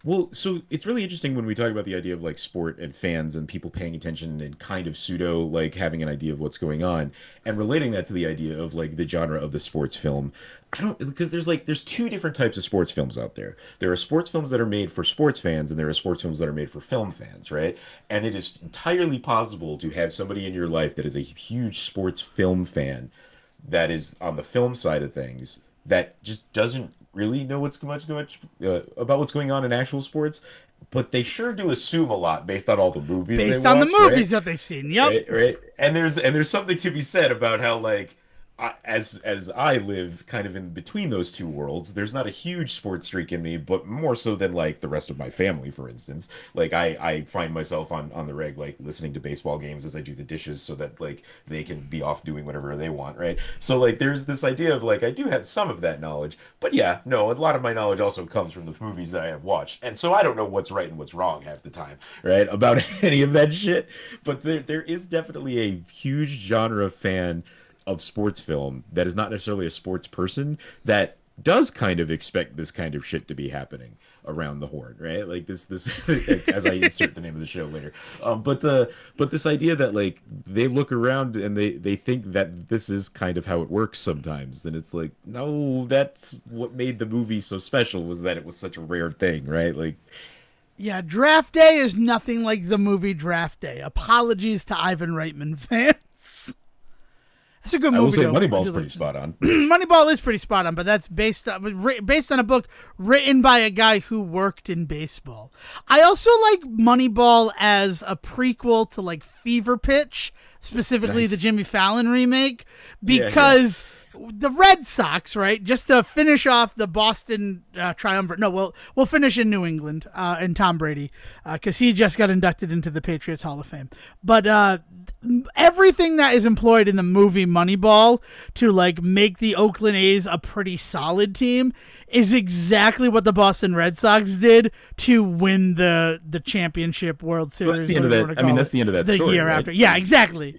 Well, so it's really interesting when we talk about the idea of like sport and fans and people paying attention and kind of pseudo like having an idea of what's going on and relating that to the idea of like the genre of the sports film. Because there's two different types of sports films out there. There are sports films that are made for sports fans and there are sports films that are made for film fans, right? And it is entirely possible to have somebody in your life that is a huge sports film fan that is on the film side of things that just doesn't really know what's much about what's going on in actual sports, but they sure do assume a lot based on all the movies that they've seen. Yep. Right. And there's something to be said about how like as I live kind of in between those two worlds, there's not a huge sports streak in me, but more so than like the rest of my family, for instance. Like I find myself on the reg like listening to baseball games as I do the dishes so that like they can be off doing whatever they want, right? So like there's this idea of like I do have some of that knowledge, but yeah, no, a lot of my knowledge also comes from the movies that I have watched. And so I don't know what's right and what's wrong half the time, right? About any of that shit. But there is definitely a huge genre fan of sports film that is not necessarily a sports person that does kind of expect this kind of shit to be happening around the horn, right? Like this as I insert the name of the show later. But this idea that like they look around and they think that this is kind of how it works sometimes, and it's like, no, that's what made the movie so special, was that it was such a rare thing, right? Like, yeah, Draft Day is nothing like the movie Draft Day. Apologies to Ivan Reitman fans. It's a good movie. I will say Moneyball's pretty spot on. Moneyball is pretty spot on, but that's based on a book written by a guy who worked in baseball. I also like Moneyball as a prequel to like Fever Pitch, specifically the Jimmy Fallon remake, because the Red Sox, right? Just to finish off the Boston triumvirate. No, we'll finish in New England and Tom Brady because he just got inducted into the Patriots Hall of Fame. But everything that is employed in the movie Moneyball to like make the Oakland A's a pretty solid team is exactly what the Boston Red Sox did to win the championship World Series. Well, that's the end of that. I mean, that's the end of that the story. The year after, yeah, exactly.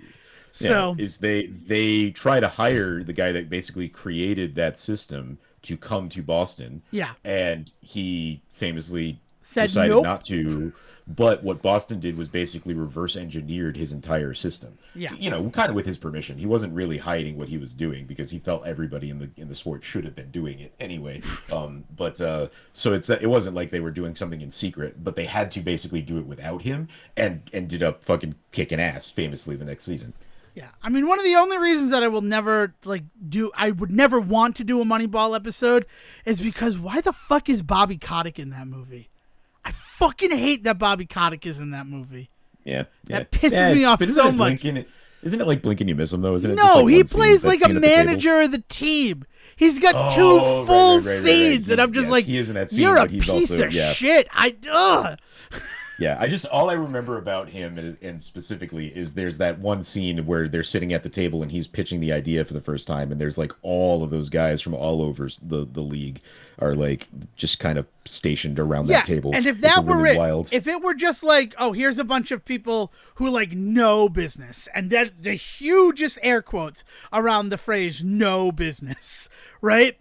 So is they try to hire the guy that basically created that system to come to Boston. Yeah. And he famously Said nope. not to. But what Boston did was basically reverse engineered his entire system. Yeah. Kind of with his permission. He wasn't really hiding what he was doing because he felt everybody in the sport should have been doing it anyway. So it wasn't like they were doing something in secret, but they had to basically do it without him, and ended up fucking kicking ass famously the next season. Yeah, I mean, one of the only reasons that I will never I would never want to do a Moneyball episode is because why the fuck is Bobby Kotick in that movie? I fucking hate that Bobby Kotick is in that movie. Yeah. That pisses me off so much. Isn't it like Blink and You Miss Him, though? Isn't it? No, he plays like a manager of the team. He's got two full scenes, and I'm just like, he is in that scene, you're a but he's piece also, of shit. Yeah, all I remember about him, and specifically, is there's that one scene where they're sitting at the table and he's pitching the idea for the first time, and there's like all of those guys from all over the league are like just kind of stationed around that table. And if that were really wild. If it were just like, oh, here's a bunch of people who like know business, and that the hugest air quotes around the phrase "no business," right?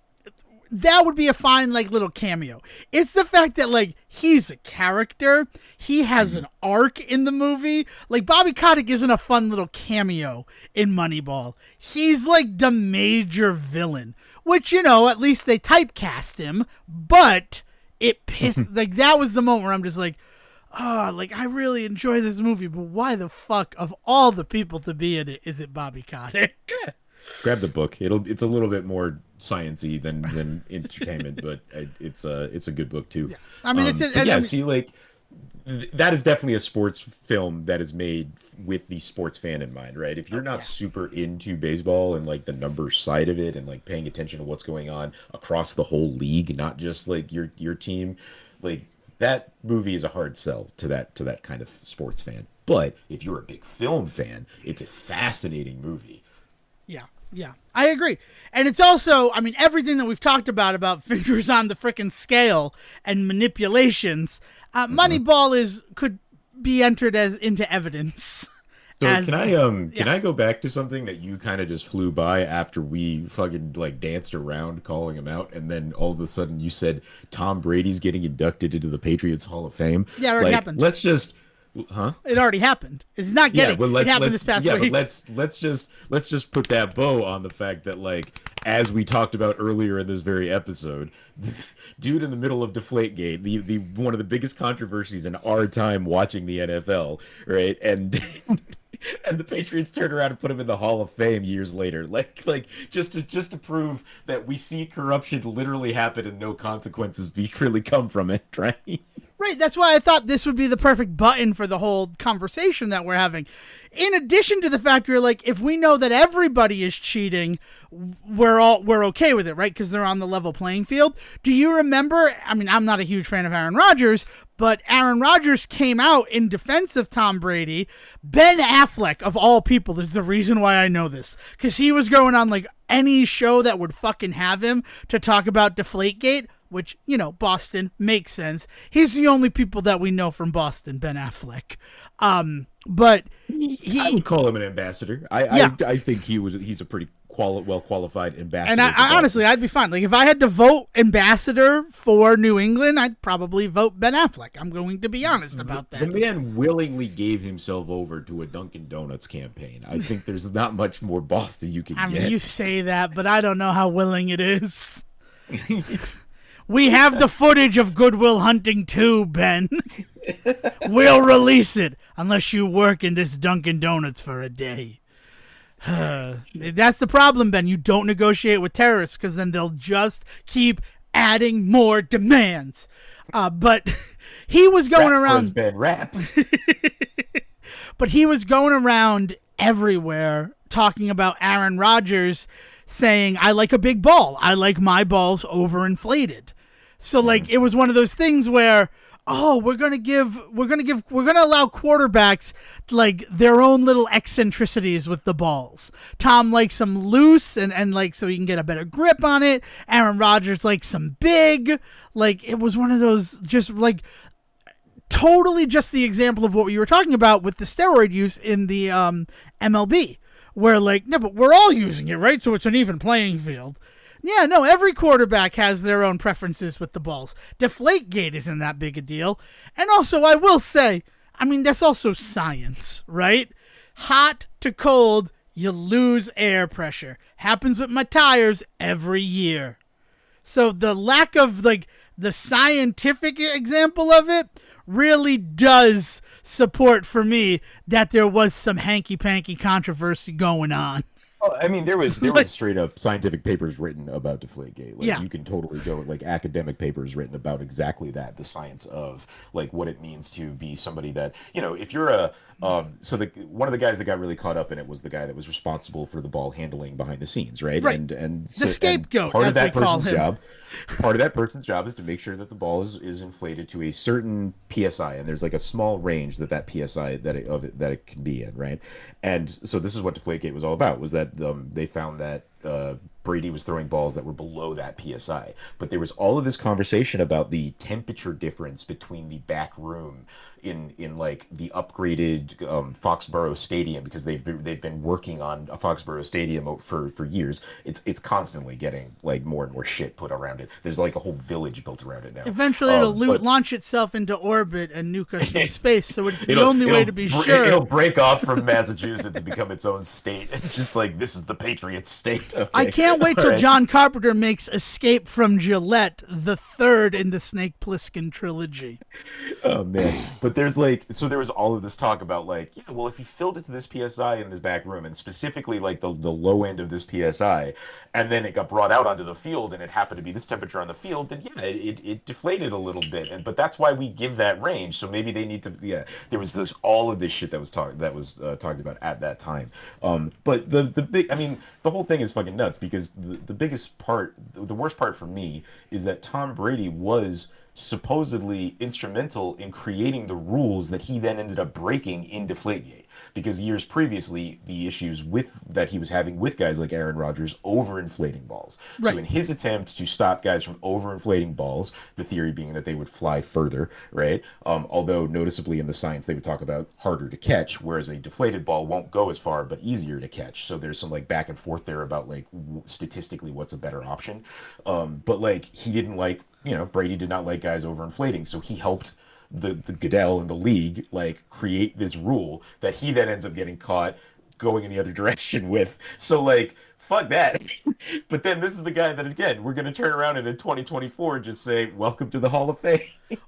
That would be a fine, like, little cameo. It's the fact that, like, he's a character. He has an arc in the movie. Like, Bobby Kotick isn't a fun little cameo in Moneyball. He's, like, the major villain. Which, at least they typecast him. But it pissed... like, that was the moment where I'm just like, I really enjoy this movie. But why the fuck, of all the people to be in it, is it Bobby Kotick? Grab the book. It's a little bit more sciencey than entertainment, but it's a good book too. Yeah. I mean, that is definitely a sports film that is made with the sports fan in mind, right? If you're not super into baseball and like the numbers side of it and like paying attention to what's going on across the whole league, not just like your team, like that movie is a hard sell to that kind of sports fan. But if you're a big film fan, it's a fascinating movie. Yeah, I agree. And it's also, I mean, everything that we've talked about fingers on the frickin' scale and manipulations, Moneyball could be entered into evidence. So can I go back to something that you kind of just flew by after we fucking like danced around calling him out, and then all of a sudden you said Tom Brady's getting inducted into the Patriots Hall of Fame? Yeah, it already happened. Let's just... Huh? It already happened. It's not getting. It happened this past week. But let's just put that bow on the fact that, like, as we talked about earlier in this very episode, dude in the middle of Deflategate, the one of the biggest controversies in our time watching the NFL, right? And and the Patriots turned around and put him in the Hall of Fame years later, like just to prove that we see corruption literally happen and no consequences really come from it, right? Right, that's why I thought this would be the perfect button for the whole conversation that we're having. In addition to the fact you're like, if we know that everybody is cheating, we're okay with it, right? Because they're on the level playing field. Do you remember? I mean, I'm not a huge fan of Aaron Rodgers, but Aaron Rodgers came out in defense of Tom Brady. Ben Affleck, of all people, is the reason why I know this, because he was going on like any show that would fucking have him to talk about Deflategate. Which, Boston makes sense. He's the only people that we know from Boston, Ben Affleck. But I would call him an ambassador. I think he's a pretty well qualified ambassador. And I honestly, I'd be fine. Like if I had to vote ambassador for New England, I'd probably vote Ben Affleck. I'm going to be honest about that. The man willingly gave himself over to a Dunkin' Donuts campaign. I think there's not much more Boston you can get. I mean, you say that, but I don't know how willing it is. We have the footage of Good Will Hunting 2, Ben. We'll release it unless you work in this Dunkin' Donuts for a day. That's the problem, Ben. You don't negotiate with terrorists because then they'll just keep adding more demands. But he was going around... Ben, rap. But he was going around everywhere talking about Aaron Rodgers saying, I like a big ball. I like my balls overinflated. So like it was one of those things where, we're gonna allow quarterbacks like their own little eccentricities with the balls. Tom likes some loose and like so he can get a better grip on it. Aaron Rodgers likes some big. Like it was one of those just like totally just the example of what we were talking about with the steroid use in the MLB. Where like, no, but we're all using it, right? So it's an even playing field. Yeah, no, every quarterback has their own preferences with the balls. Deflategate isn't that big a deal. And also, I will say, I mean, that's also science, right? Hot to cold, you lose air pressure. Happens with my tires every year. So the lack of, like, the scientific example of it really does support for me that there was some hanky-panky controversy going on. Well, I mean, there was straight up scientific papers written about Deflategate. Like, you can totally go like academic papers written about exactly that, the science of like what it means to be somebody that, you know, if you're a one of the guys that got really caught up in it was the guy that was responsible for the ball handling behind the scenes, right? Right. And the scapegoat, part as of that we call person's him. part of that person's job is to make sure that the ball is inflated to a certain psi, and there's like a small range that psi that it can be in, right? And so this is what Deflategate was all about, was that they found that Brady was throwing balls that were below that psi, but there was all of this conversation about the temperature difference between the back room in like the upgraded Foxborough Stadium, because they've been working on a Foxborough Stadium for years. It's constantly getting like more and more shit put around it. There's like a whole village built around it now. Eventually, it'll launch itself into orbit and nuke us from space. So it's the only way to be sure. It'll break off from Massachusetts and become its own state. It's just like, this is the Patriot state. Okay. I can't wait till John Carpenter makes Escape from Gillette the third in the Snake Plissken trilogy. Oh man. But there's like, so there was all of this talk about like, yeah, well, if you filled it to this psi in this back room, and specifically like the low end of this psi, and then it got brought out onto the field and it happened to be this temperature on the field, then yeah, it deflated a little bit. But that's why we give that range. So maybe they need to, there was all of this shit that was talked about at that time. But the big, I mean, the whole thing is fucking nuts, because the biggest part, the worst part for me, is that Tom Brady was supposedly instrumental in creating the rules that he then ended up breaking in Deflategate, because years previously the issues that he was having with guys like Aaron Rodgers overinflating balls. Right. So in his attempt to stop guys from overinflating balls, the theory being that they would fly further, right? Although noticeably in the science they would talk about harder to catch, whereas a deflated ball won't go as far but easier to catch. So there's some like back and forth there about like statistically what's a better option. But like he didn't like, Brady did not like guys overinflating, so he helped the Goodell and the league like create this rule that he then ends up getting caught going in the other direction with. So like, fuck that. But then this is the guy that, again, we're going to turn around and in 2024 just say, welcome to the Hall of Fame.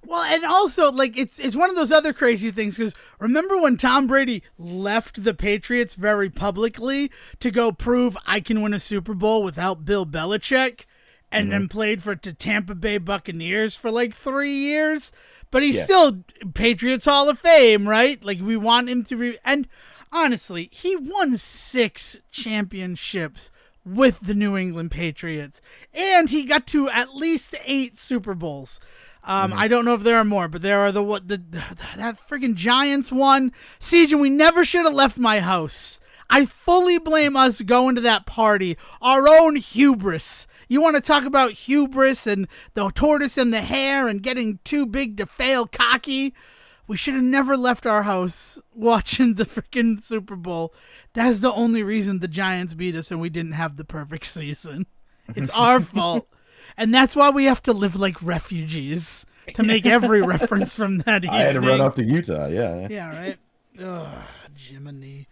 Well, and also, like, it's one of those other crazy things, because remember when Tom Brady left the Patriots very publicly to go prove I can win a Super Bowl without Bill Belichick, and then played for the Tampa Bay Buccaneers for like 3 years? But he's still Patriots Hall of Fame, right? Like, we want him to and honestly, he won 6 championships with the New England Patriots, and he got to at least 8 Super Bowls. I don't know if there are more, but there are that freaking Giants one. Sejohn, we never should have left my house. I fully blame us going to that party. Our own hubris. You want to talk about hubris and the tortoise and the hare and getting too big to fail cocky? We should have never left our house watching the freaking Super Bowl. That's the only reason the Giants beat us and we didn't have the perfect season. It's our fault. And that's why we have to live like refugees, to make every reference from that evening. I had to run off to Utah, yeah. Yeah, right? Ugh, Jiminy.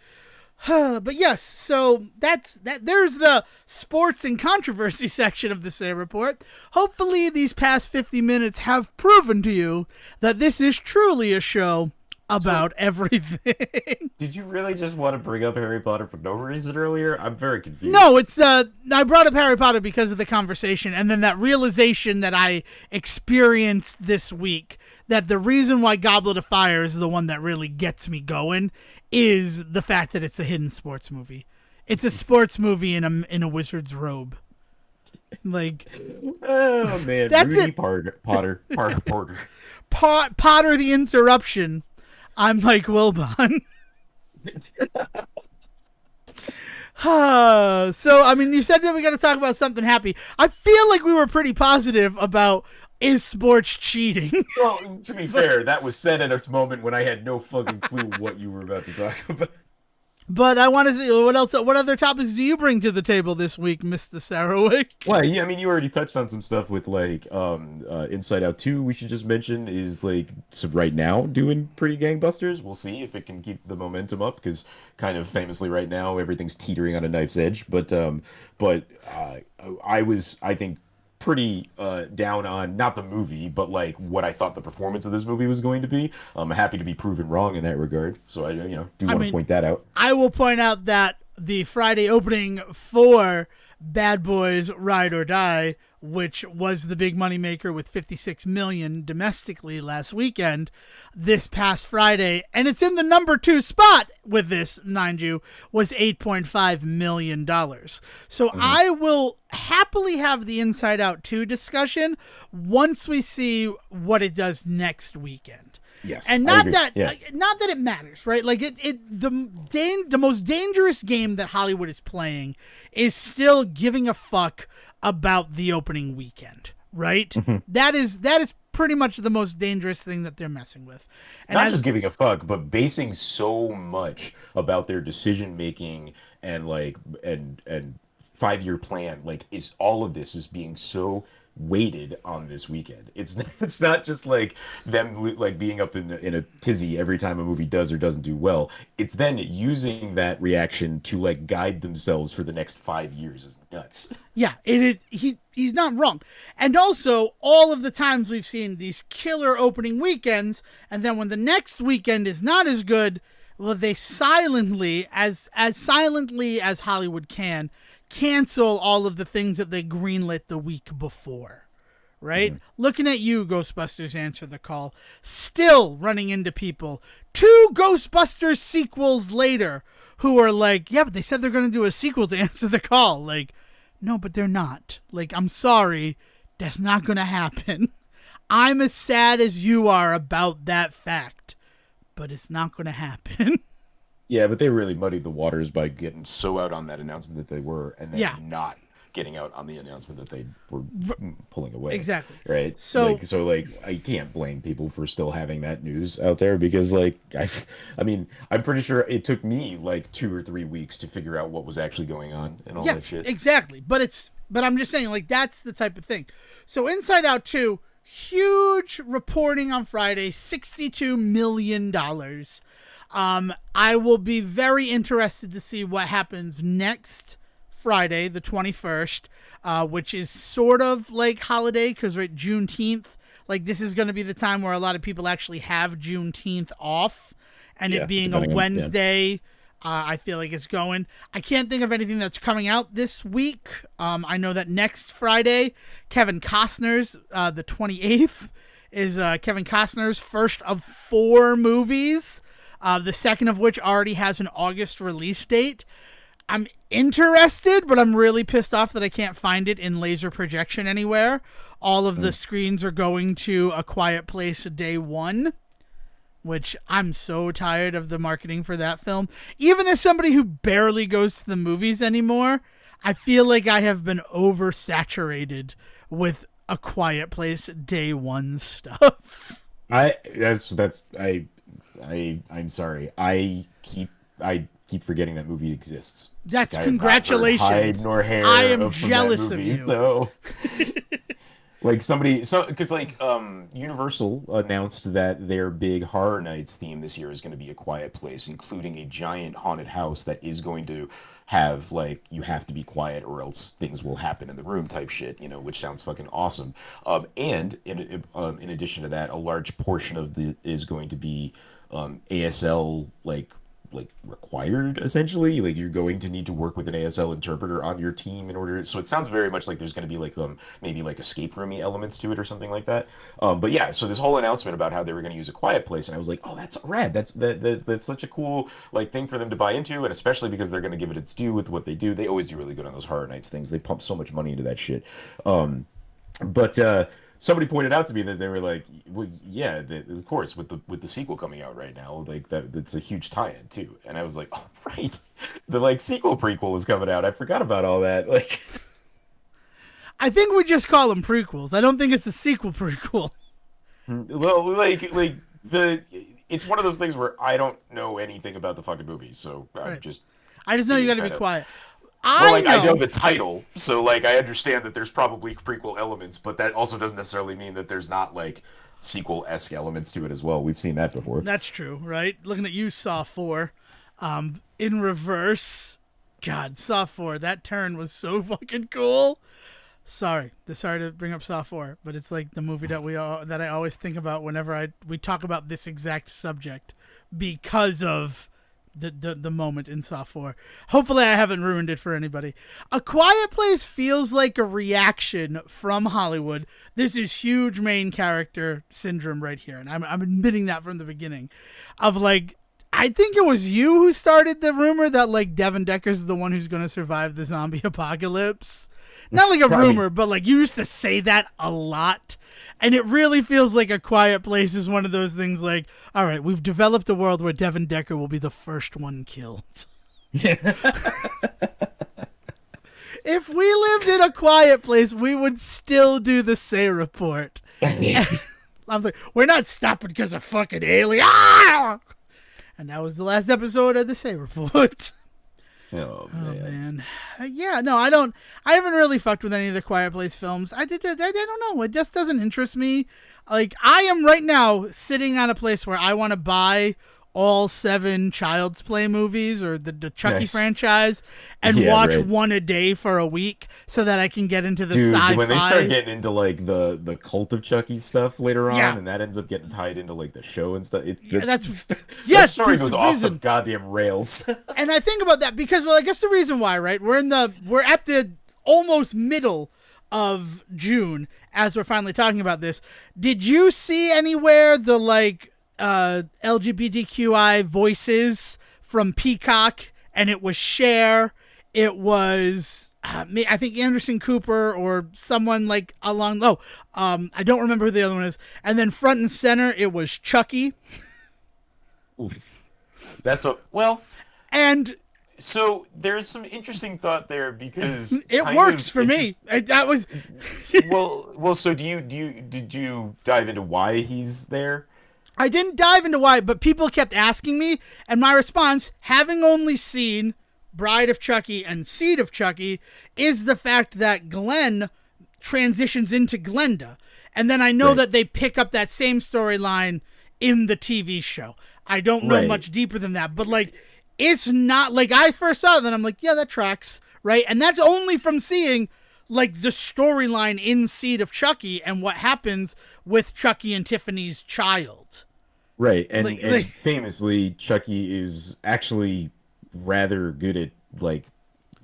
But yes, so there's the sports and controversy section of the Say Report. Hopefully these past 50 minutes have proven to you that this is truly a show about everything. Did you really just want to bring up Harry Potter for no reason earlier? I'm very confused. No, it's I brought up Harry Potter because of the conversation, and then that realization that I experienced this week, that the reason why Goblet of Fire is the one that really gets me going is the fact that it's a hidden sports movie. It's a sports movie in a wizard's robe. Like, oh man, that's Rudy it. Potter. Potter the Interruption. I'm Mike Wilbon. So, I mean, you said that we got to talk about something happy. I feel like we were pretty positive about, is sports cheating? Well, to be fair, that was said at its moment when I had no fucking clue what you were about to talk about. But I want to see what else. What other topics do you bring to the table this week, Mr. Sarowick? Well, yeah, I mean, you already touched on some stuff with like Inside Out 2. We should just mention is like so right now doing pretty gangbusters. We'll see if it can keep the momentum up because kind of famously right now everything's teetering on a knife's edge. But I think pretty down on not the movie, but like what I thought the performance of this movie was going to be. I'm happy to be proven wrong in that regard. So I do want to point that out. I will point out that the Friday opening for Bad Boys Ride or Die, which was the big moneymaker with $56 million domestically last weekend, this past Friday, and it's in the number 2 spot with this, mind you, was $8.5 million. So I will happily have the Inside Out 2 discussion once we see what it does next weekend. Yes, and not that it matters, right? Like the most dangerous game that Hollywood is playing is still giving a fuck about the opening weekend, right? Mm-hmm. That is pretty much the most dangerous thing that they're messing with. And not just giving a fuck, but basing so much about their decision making and like and 5-year plan, like is all of this is being so weighted on this weekend. It's not just like them like being up in a tizzy every time a movie does or doesn't do well. It's then using that reaction to like guide themselves for the next 5 years is nuts. Yeah, it is. He's not wrong. And also, all of the times we've seen these killer opening weekends, and then when the next weekend is not as good, well, they silently, as silently as Hollywood can, cancel all of the things that they greenlit the week before, right? Mm-hmm. Looking at you, Ghostbusters Answer the Call, still running into people 2 Ghostbusters sequels later who are like, yeah, but they said they're going to do a sequel to Answer the Call. Like, no, but they're not. Like, I'm sorry, that's not going to happen. I'm as sad as you are about that fact, but it's not going to happen. Yeah, but they really muddied the waters by getting so out on that announcement that they were, and then not getting out on the announcement that they were pulling away. Exactly. Right. So I can't blame people for still having that news out there because like I mean I'm pretty sure it took me like 2 or 3 weeks to figure out what was actually going on and all that shit. Exactly. But I'm just saying like that's the type of thing. So Inside Out 2, huge reporting on Friday, $62 million. I will be very interested to see what happens next Friday, the 21st, which is sort of like holiday because right, Juneteenth, like this is going to be the time where a lot of people actually have Juneteenth off, and it being a Wednesday, I feel like it's going. I can't think of anything that's coming out this week. I know that next Friday, Kevin Costner's, the 28th, is Kevin Costner's first of 4 movies. The second of which already has an August release date. I'm interested, but I'm really pissed off that I can't find it in laser projection anywhere. All of the screens are going to A Quiet Place Day 1, which I'm so tired of the marketing for that film. Even as somebody who barely goes to the movies anymore, I feel like I have been oversaturated with A Quiet Place Day 1 stuff. I'm sorry. I keep forgetting that movie exists. That's congratulations. Hide nor hair. I am jealous of you. So, like because Universal announced that their big Horror Nights theme this year is going to be A Quiet Place, including a giant haunted house that is going to have like you have to be quiet or else things will happen in the room type shit, which sounds fucking awesome. And in addition to that, a large portion of is going to be ASL like required essentially. Like you're going to need to work with an ASL interpreter on your team in order. So it sounds very much like there's going to be like maybe like escape roomy elements to it or something like that. But yeah, so this whole announcement about how they were going to use A Quiet Place, and I was like, oh, that's rad. That's such a cool like thing for them to buy into, and especially because they're going to give it its due with what they do. They always do really good on those Horror Nights things. They pump so much money into that shit. But somebody pointed out to me that they were like, well, yeah, of course, with the sequel coming out right now, like that's a huge tie-in too. And I was like, oh, right, the like sequel prequel is coming out. I forgot about all that. Like, I think we just call them prequels. I don't think it's a sequel prequel. Well, like it's one of those things where I don't know anything about the fucking movie, so I'm Right. just I just know you got to be kinda- quiet. Well, like I know. know the title, so like I understand that there's probably prequel elements, but that also doesn't necessarily mean that there's not like sequel-esque elements to it as well. We've seen that before. That's true, right? Looking at you, Saw 4. In reverse. God, Saw 4. That turn was so fucking cool. Sorry to bring up Saw 4, but it's like the movie that I always think about whenever we talk about this exact subject because of the moment in Saw 4. Hopefully I haven't ruined it for anybody. A Quiet Place feels like a reaction from Hollywood. This is huge main character syndrome right here, and I'm admitting that from the beginning. Of like, I think it was you who started the rumor that like Devon Decker's the one who's going to survive the zombie apocalypse. Not like a rumor, but like you used to say that a lot. And it really feels like A Quiet Place is one of those things like, all right, we've developed a world where Devon Decker will be the first one killed. If we lived in A Quiet Place, we would still do the Say report. I'm like, we're not stopping because of fucking alien. Ah! And that was the last episode of the Say report. Oh man. Yeah, no, I haven't really fucked with any of the Quiet Place films. I don't know. It just doesn't interest me. Like, I am right now sitting on a place where I want to buy all 7 Child's Play movies or the Chucky franchise and watch one a day for a week so that I can get into the sci-fi. When they start getting into like the cult of Chucky stuff later on, and that ends up getting tied into like the show and stuff. That story goes off the goddamn rails. And I think about that because, well, I guess the reason why, right? We're at the almost middle of June as we're finally talking about this. Did you see anywhere the like LGBTQI voices from Peacock? And it was Cher, it was I think Anderson Cooper or someone like along I don't remember who the other one is, and then front and center it was Chucky. Oof. And so there's some interesting thought there because it works for me. That was well. So did you dive into why he's there? I didn't dive into why, but people kept asking me, and my response, having only seen Bride of Chucky and Seed of Chucky, is the fact that Glenn transitions into Glenda, and then I know that they pick up that same storyline in the TV show. I don't know much deeper than that, but like, it's not like I first saw it, then I'm like, yeah, that tracks, right? And that's only from seeing like the storyline in Seed of Chucky and what happens with Chucky and Tiffany's child. Right, and famously, Chucky is actually rather good at like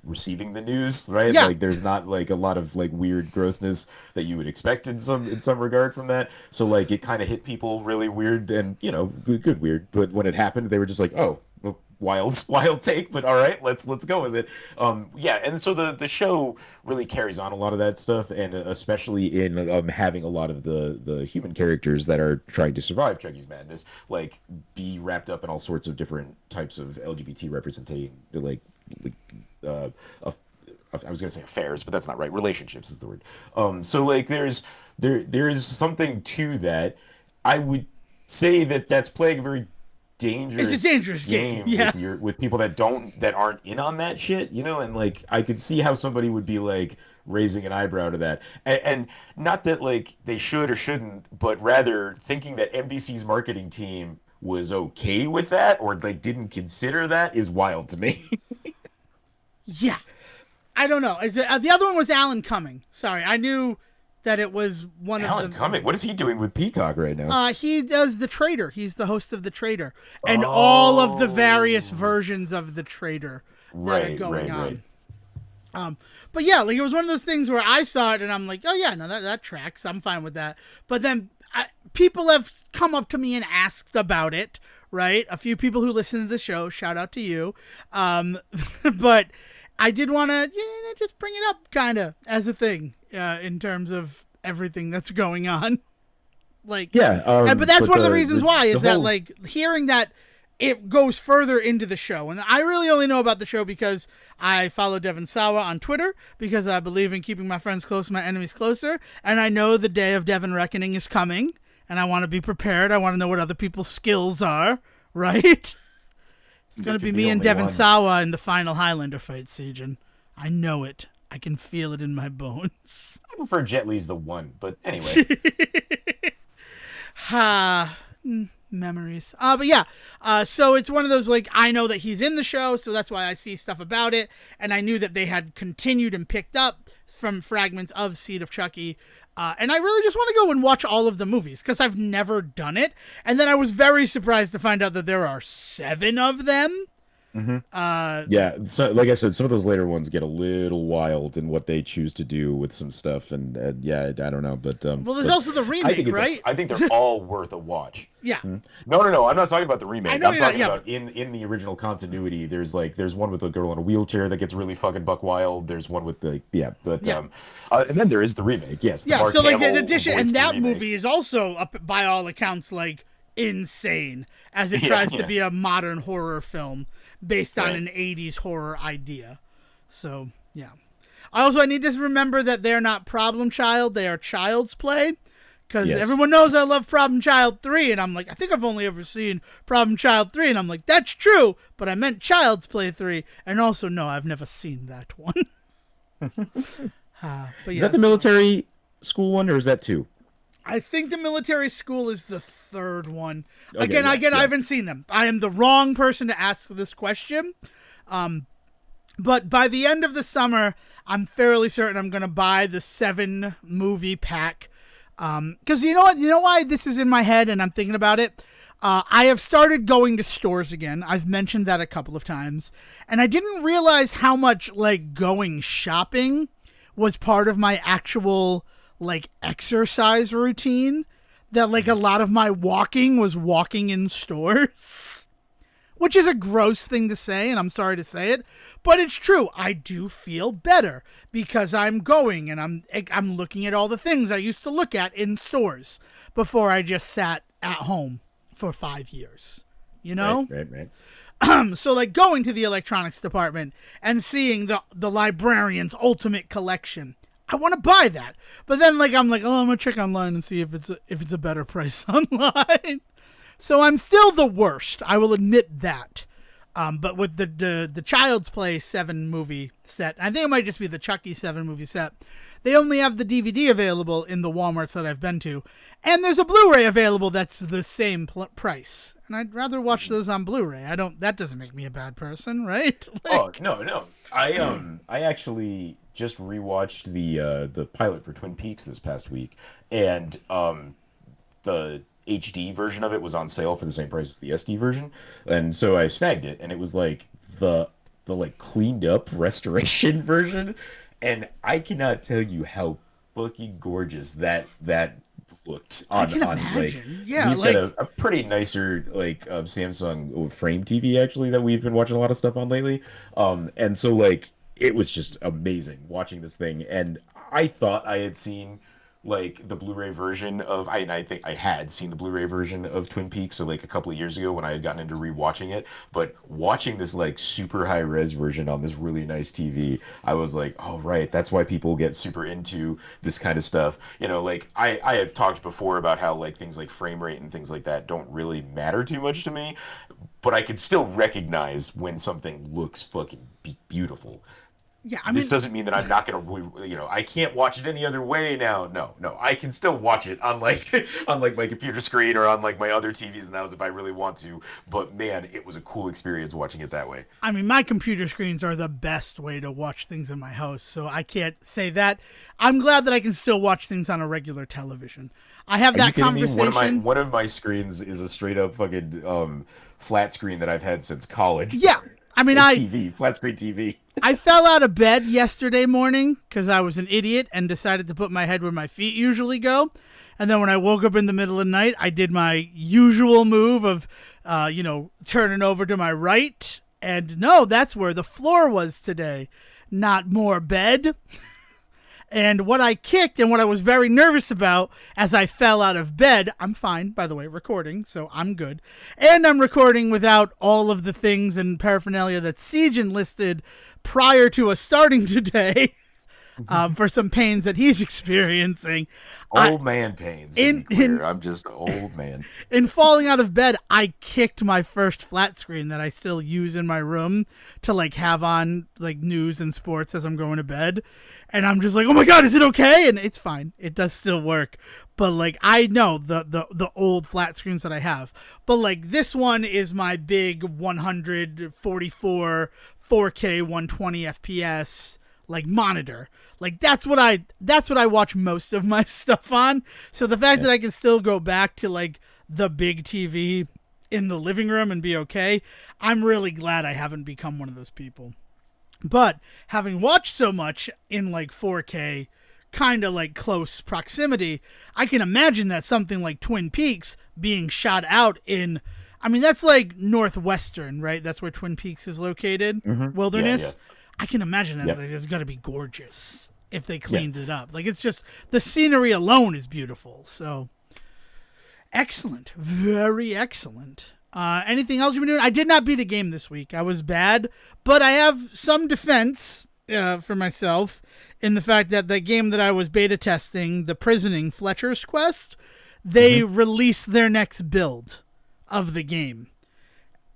receiving the news, right? Yeah. Like there's not like a lot of like weird grossness that you would expect in some regard from that. So like it kind of hit people really weird and good weird. But when it happened, they were just like, oh, well, wild take, but all right, let's go with it. And so the show really carries on a lot of that stuff, and especially in having a lot of the human characters that are trying to survive Chucky's madness, like be wrapped up in all sorts of different types of LGBT representation, I was gonna say affairs, but that's not right. Relationships is the word. So like there is something to that. I would say that's playing a very dangerous. It's a dangerous game. Yeah. With people that aren't in on that shit, and like I could see how somebody would be like raising an eyebrow to that, and not that like they should or shouldn't, but rather thinking that NBC's marketing team was okay with that or like didn't consider that is wild to me. Yeah, I don't know. The other one was Alan Cumming. Sorry, I knew that it was one Alan of them. Cumming. What is he doing with Peacock right now? He does The Trader. He's the host of The Trader and all of the various versions of The Trader that are going on. But yeah, like it was one of those things where I saw it and I'm like, oh yeah, no, that tracks. I'm fine with that. But then people have come up to me and asked about it. Right, a few people who listen to the show. Shout out to you. But I did want to just bring it up kind of as a thing in terms of everything that's going on. Like, but that's one of the reasons why is that like hearing that it goes further into the show. And I really only know about the show because I follow Devon Sawa on Twitter because I believe in keeping my friends close, my enemies closer. And I know the day of Devon Reckoning is coming. and I want to be prepared. I want to know what other people's skills are, right? It's going to be me and Devon Sawa in the final Highlander fight, Sejohn. I know it. I can feel it in my bones. I prefer Jet Li's the one, but anyway. Memories. But yeah, so it's one of those, like, I know that he's in the show, so that's why I see stuff about it, and I knew that they had continued and picked up from fragments of Seed of Chucky, and I really just want to go and watch all of the movies, because I've never done it, and then I was very surprised to find out that there are 7 of them. Yeah, so like I said, some of those later ones get a little wild in what they choose to do with some stuff, and yeah, I don't know, but well, there's also the remake, right? I think they're all worth a watch. Yeah. No, I'm not talking about the remake. I know I'm talking not, about in the original continuity. There's one with a girl in a wheelchair that gets really fucking buck wild. There's one with and then there is the remake. Yes. Yeah. Mark So like, in Hamill addition, and voiced that the remake. movie is also, by all accounts, like insane as it tries to be a modern horror film based on an 80s horror idea. So, yeah. I need to remember that they're not Problem Child, they are Child's Play. Because everyone knows I love Problem Child 3, and I'm like, I think I've only ever seen Problem Child 3, and I'm like, that's true, but I meant Child's Play 3, and also, no, I've never seen that one. But is that the military school one, or is that 2? I think the military school is the 3rd one. Okay, Again, I haven't seen them. I am the wrong person to ask this question. But by the end of the summer, I'm fairly certain I'm going to buy the 7 movie pack. Because you know what? You know why this is in my head and I'm thinking about it? I have started going to stores again. I've mentioned that a couple of times. And I didn't realize how much, like, going shopping was part of my actual, like, exercise routine, that like a lot of my walking was walking in stores, which is a gross thing to say, and I'm sorry to say it, but it's true. I do feel better because I'm going and I'm looking at all the things I used to look at in stores before I just sat at home for 5 years, you know? Right. So like going to the electronics department and seeing the librarian's ultimate collection, I want to buy that. But then I'm like, oh, I'm going to check online and see if it's a better price online. So I'm still the worst. I will admit that. But with the Child's Play 7 movie set, I think it might just be the Chucky 7 movie set, they only have the DVD available in the Walmarts that I've been to. And there's a Blu-ray available that's the same price. And I'd rather watch those on Blu-ray. That doesn't make me a bad person, right? Oh, no. I actually just rewatched the pilot for Twin Peaks this past week, and the HD version of it was on sale for the same price as the SD version, and so I snagged it, and it was like the like cleaned up restoration version, and I cannot tell you how fucking gorgeous that looked on like, yeah, we've got a pretty nicer like Samsung frame TV actually that we've been watching a lot of stuff on lately, and so like it was just amazing watching this thing, and I thought I had seen like the Blu-ray version of I think I had seen the Blu-ray version of Twin Peaks, so like a couple of years ago when I had gotten into rewatching it, but watching this like super high res version on this really nice TV, I was like, oh right, that's why people get super into this kind of stuff. You know, like I have talked before about how like things like frame rate and things like that don't really matter too much to me, but I could still recognize when something looks fucking beautiful. Yeah, this doesn't mean that I'm not gonna, I can't watch it any other way now. No, I can still watch it on like my computer screen or on like my other TVs and those if I really want to. But man, it was a cool experience watching it that way. I mean, my computer screens are the best way to watch things in my house, so I can't say that. I'm glad that I can still watch things on a regular television. I have that conversation. One of my screens is a straight up fucking flat screen that I've had since college. Yeah. I mean, flat screen TV. I fell out of bed yesterday morning because I was an idiot and decided to put my head where my feet usually go. And then when I woke up in the middle of the night, I did my usual move of, turning over to my right. And no, that's where the floor was today, not more bed. And what I kicked and what I was very nervous about as I fell out of bed, I'm fine, by the way, recording, so I'm good. And I'm recording without all of the things and paraphernalia that Sejohn listed prior to us starting today. for some pains that he's experiencing. Old man pains. To be clear. I'm just an old man. In falling out of bed, I kicked my first flat screen that I still use in my room to like have on like news and sports as I'm going to bed. And I'm just like, oh my God, is it okay? And it's fine. It does still work. But like, I know the old flat screens that I have. But like this one is my big 144 4K 120 FPS like monitor. Like that's what I watch most of my stuff on. So the fact that I can still go back to like the big TV in the living room and be okay, I'm really glad I haven't become one of those people. But having watched so much in like 4K, kind of like close proximity, I can imagine that something like Twin Peaks being shot out in, I mean, that's like northwestern, right? That's where Twin Peaks is located, wilderness. Yeah. I can imagine that like, it's going to be gorgeous if they cleaned it up. Like, it's just, the scenery alone is beautiful. So, excellent. Very excellent. Anything else you've been doing? I did not beat a game this week. I was bad, but I have some defense for myself in the fact that the game that I was beta testing, the Prisoning Fletcher's Quest, they released their next build of the game.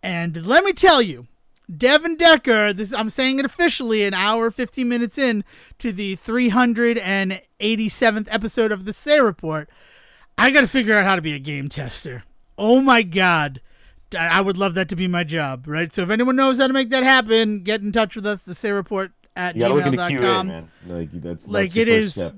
And let me tell you, Devon Decker, I'm saying it officially, an hour, 15 minutes in to the 387th episode of the Say Report, I got to figure out how to be a game tester. Oh my God. I would love that to be my job, right? So if anyone knows how to make that happen, get in touch with us, the Say Report at gmail.com. You gotta look into QA, man. That's it is step.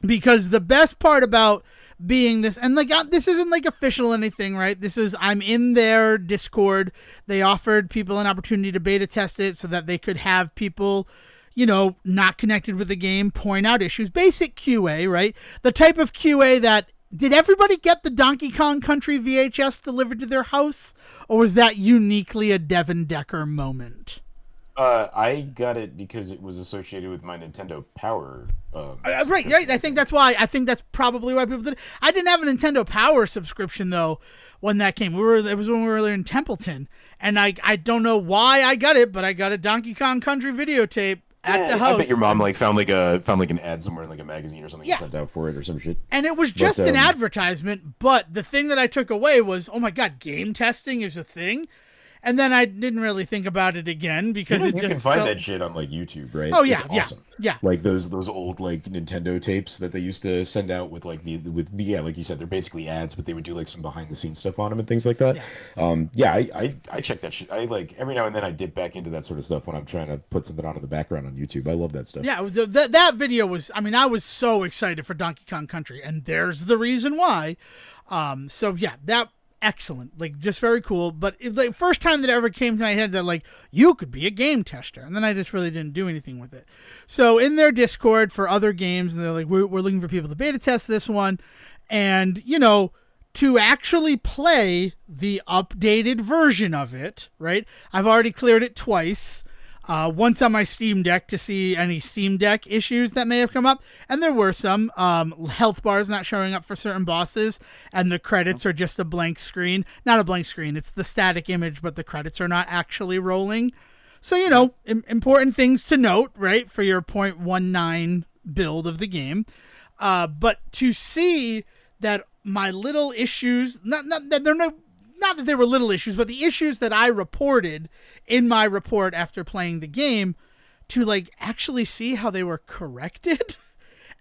Because the best part about being this, and like this isn't like official or anything, right? I'm in their Discord. They offered people an opportunity to beta test it so that they could have people, you know, not connected with the game point out issues. Basic QA, right? The type of QA that, did everybody get the Donkey Kong Country VHS delivered to their house, or was that uniquely a Devon Decker moment? I got it because it was associated with my Nintendo Power. Right. I think that's why. I think that's probably why people did it. I didn't have a Nintendo Power subscription though when that came. It was when we were in Templeton, and I don't know why I got it, but I got a Donkey Kong Country videotape at the house. I bet your mom found an ad somewhere in like a magazine or something and sent out for it or some shit. And it was just an advertisement, but the thing that I took away was, oh my God, game testing is a thing. And then I didn't really think about it again because you can find that shit on like YouTube, right? Oh yeah, it's awesome. Yeah. Like those old like Nintendo tapes that they used to send out with like like you said, they're basically ads, but they would do like some behind the scenes stuff on them and things like that. Yeah. I check that shit. I like every now and then I dip back into that sort of stuff when I'm trying to put something on in the background on YouTube. I love that stuff. Yeah, that video was. I mean, I was so excited for Donkey Kong Country, and there's the reason why. So yeah, that. Excellent, like just very cool. But the first time that it ever came to my head that like you could be a game tester, and then I just really didn't do anything with it. So in their Discord for other games, and they're like, we're looking for people to beta test this one, and you know, to actually play the updated version of it, right? I've already cleared it twice. Once on my Steam Deck to see any Steam Deck issues that may have come up. And there were some health bars not showing up for certain bosses, and the credits are just a blank screen. Not a blank screen, it's the static image, but the credits are not actually rolling. So, you know, important things to note, right, for your 0.19 build of the game. But to see that my little issues, not that they were little issues, but the issues that I reported in my report after playing the game, to like actually see how they were corrected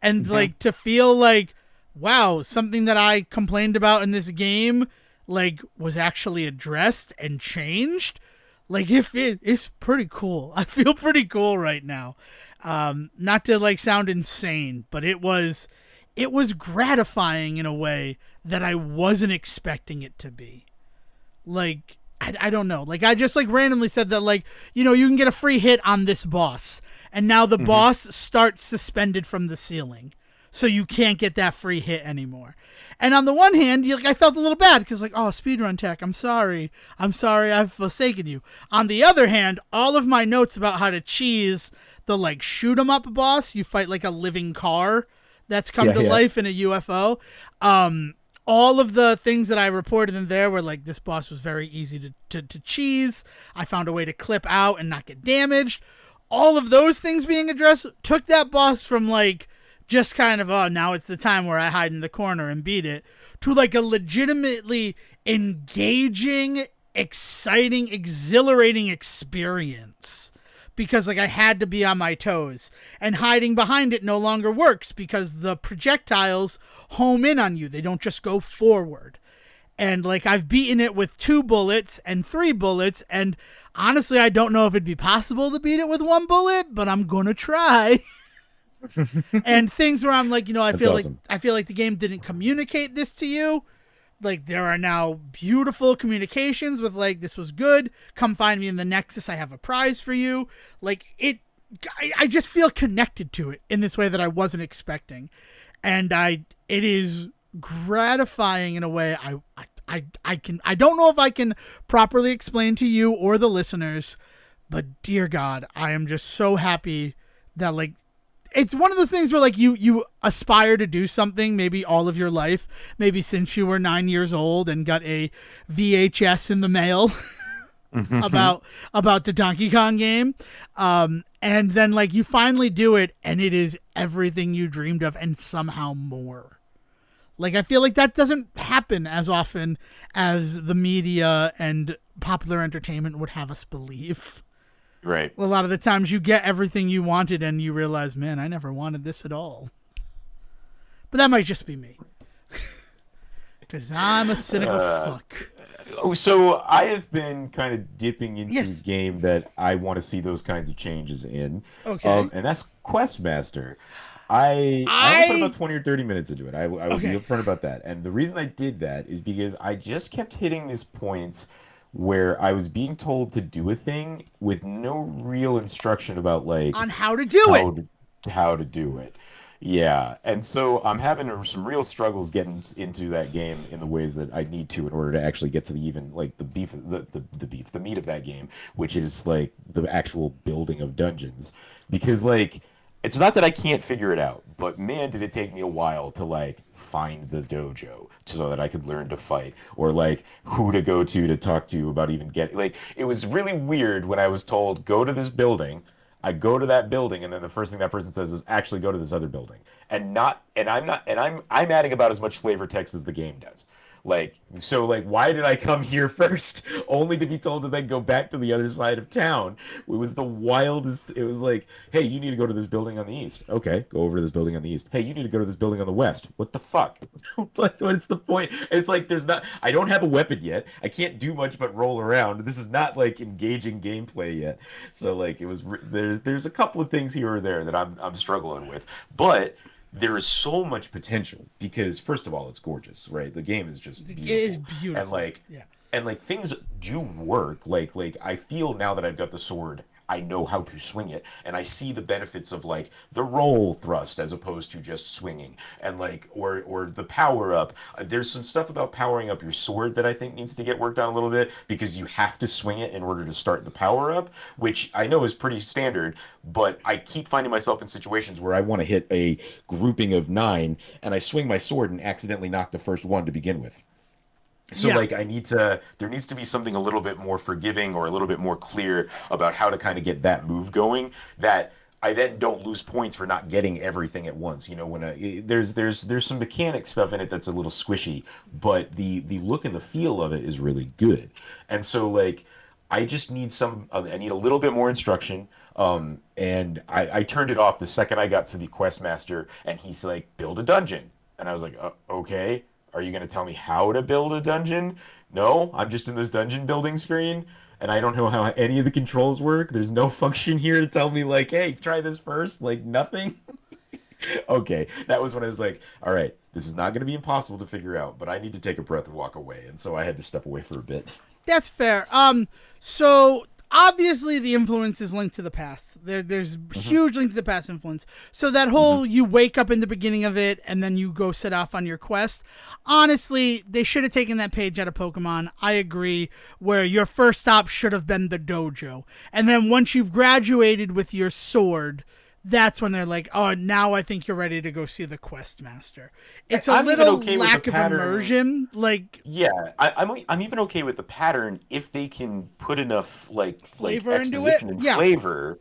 and like to feel like, wow, something that I complained about in this game like was actually addressed and changed. Like it's pretty cool. I feel pretty cool right now. Not to like sound insane, but it was gratifying in a way that I wasn't expecting it to be. Like, I don't know. Like, I just, like, randomly said that, like, you know, you can get a free hit on this boss. And now the boss starts suspended from the ceiling. So you can't get that free hit anymore. And on the one hand, I felt a little bad because, like, oh, speedrun tech, I'm sorry. I've forsaken you. On the other hand, all of my notes about how to cheese the, like, shoot-'em-up boss, you fight, like, a living car that's come to life in a UFO. All of the things that I reported in there were like, this boss was very easy to cheese. I found a way to clip out and not get damaged. all of those things being addressed took that boss from like just kind of, oh, now it's the time where I hide in the corner and beat it, to like a legitimately engaging, exciting, exhilarating experience. Because like I had to be on my toes, and hiding behind it no longer works because the projectiles home in on you. They don't just go forward. And like I've beaten it with 2 bullets and 3 bullets, and honestly I don't know if it'd be possible to beat it with 1 bullet, but I'm gonna try. And things where I'm like, you know, I feel like the game didn't communicate this to you. Like there are now beautiful communications with like, this was good. Come find me in the Nexus. I have a prize for you. Like I just feel connected to it in this way that I wasn't expecting. And it is gratifying in a way I don't know if I can properly explain to you or the listeners, but dear God, I am just so happy that like, it's one of those things where like you aspire to do something maybe all of your life, maybe since you were 9 years old and got a VHS in the mail about the Donkey Kong game. And then like you finally do it and it is everything you dreamed of and somehow more. Like I feel like that doesn't happen as often as the media and popular entertainment would have us believe. Right. A lot of the times you get everything you wanted and you realize, man, I never wanted this at all. But that might just be me. Because I'm a cynical fuck. So I have been kind of dipping into a game that I want to see those kinds of changes in. Okay. And that's Questmaster. I only put about 20 or 30 minutes into it. I will be upfront about that. And the reason I did that is because I just kept hitting these points where I was being told to do a thing with no real instruction about like on how to do how to do it. Yeah, and so I'm having some real struggles getting into that game in the ways that I need to in order to actually get to the even like the meat of that game, which is like the actual building of dungeons. Because like it's not that I can't figure it out, but man, did it take me a while to like find the dojo so that I could learn to fight, or like who to go to talk to about even getting like it was really weird when I was told go to this building. I go to that building, and then the first thing that person says is actually go to this other building, and I'm adding about as much flavor text as the game does. Like, so like, why did I come here first? Only to be told to then go back to the other side of town. It was the wildest. It was like, hey, you need to go to this building on the east. Okay, go over to this building on the east. Hey, you need to go to this building on the west. What the fuck? Like, what's the point? It's like, I don't have a weapon yet. I can't do much but roll around. This is not like engaging gameplay yet. So like, there's a couple of things here or there that I'm struggling with, but there is so much potential because first of all, it's gorgeous, right? The game is just beautiful. It is beautiful. And like things do work. Like I feel now that I've got the sword, I know how to swing it, and I see the benefits of like the roll thrust as opposed to just swinging, and like or the power up. There's some stuff about powering up your sword that I think needs to get worked on a little bit because you have to swing it in order to start the power up, which I know is pretty standard, but I keep finding myself in situations where I want to hit a grouping of 9 and I swing my sword and accidentally knock the first one to begin with. So like there needs to be something a little bit more forgiving or a little bit more clear about how to kind of get that move going, that I then don't lose points for not getting everything at once. You know, when there's some mechanic stuff in it that's a little squishy, but the look and the feel of it is really good. And so like I just need I need a little bit more instruction. And I turned it off the second I got to the Questmaster, and he's like, build a dungeon. And I was like, okay. Are you going to tell me how to build a dungeon? No, I'm just in this dungeon building screen, and I don't know how any of the controls work. There's no function here to tell me, like, hey, try this first. Like, nothing. Okay, that was when I was like, all right, this is not going to be impossible to figure out, but I need to take a breath and walk away. And so I had to step away for a bit. That's fair. So obviously the influence is linked to the past. There's huge link to the past influence. So that whole you wake up in the beginning of it and then you go set off on your quest. Honestly, they should have taken that page out of Pokemon. I agree, where your first stop should have been the dojo. And then once you've graduated with your sword, that's when they're like, oh, now I think you're ready to go see the Questmaster. It's a little lack of immersion. Like, yeah, I'm even okay with the pattern if they can put enough like flavor exposition into it. And flavor,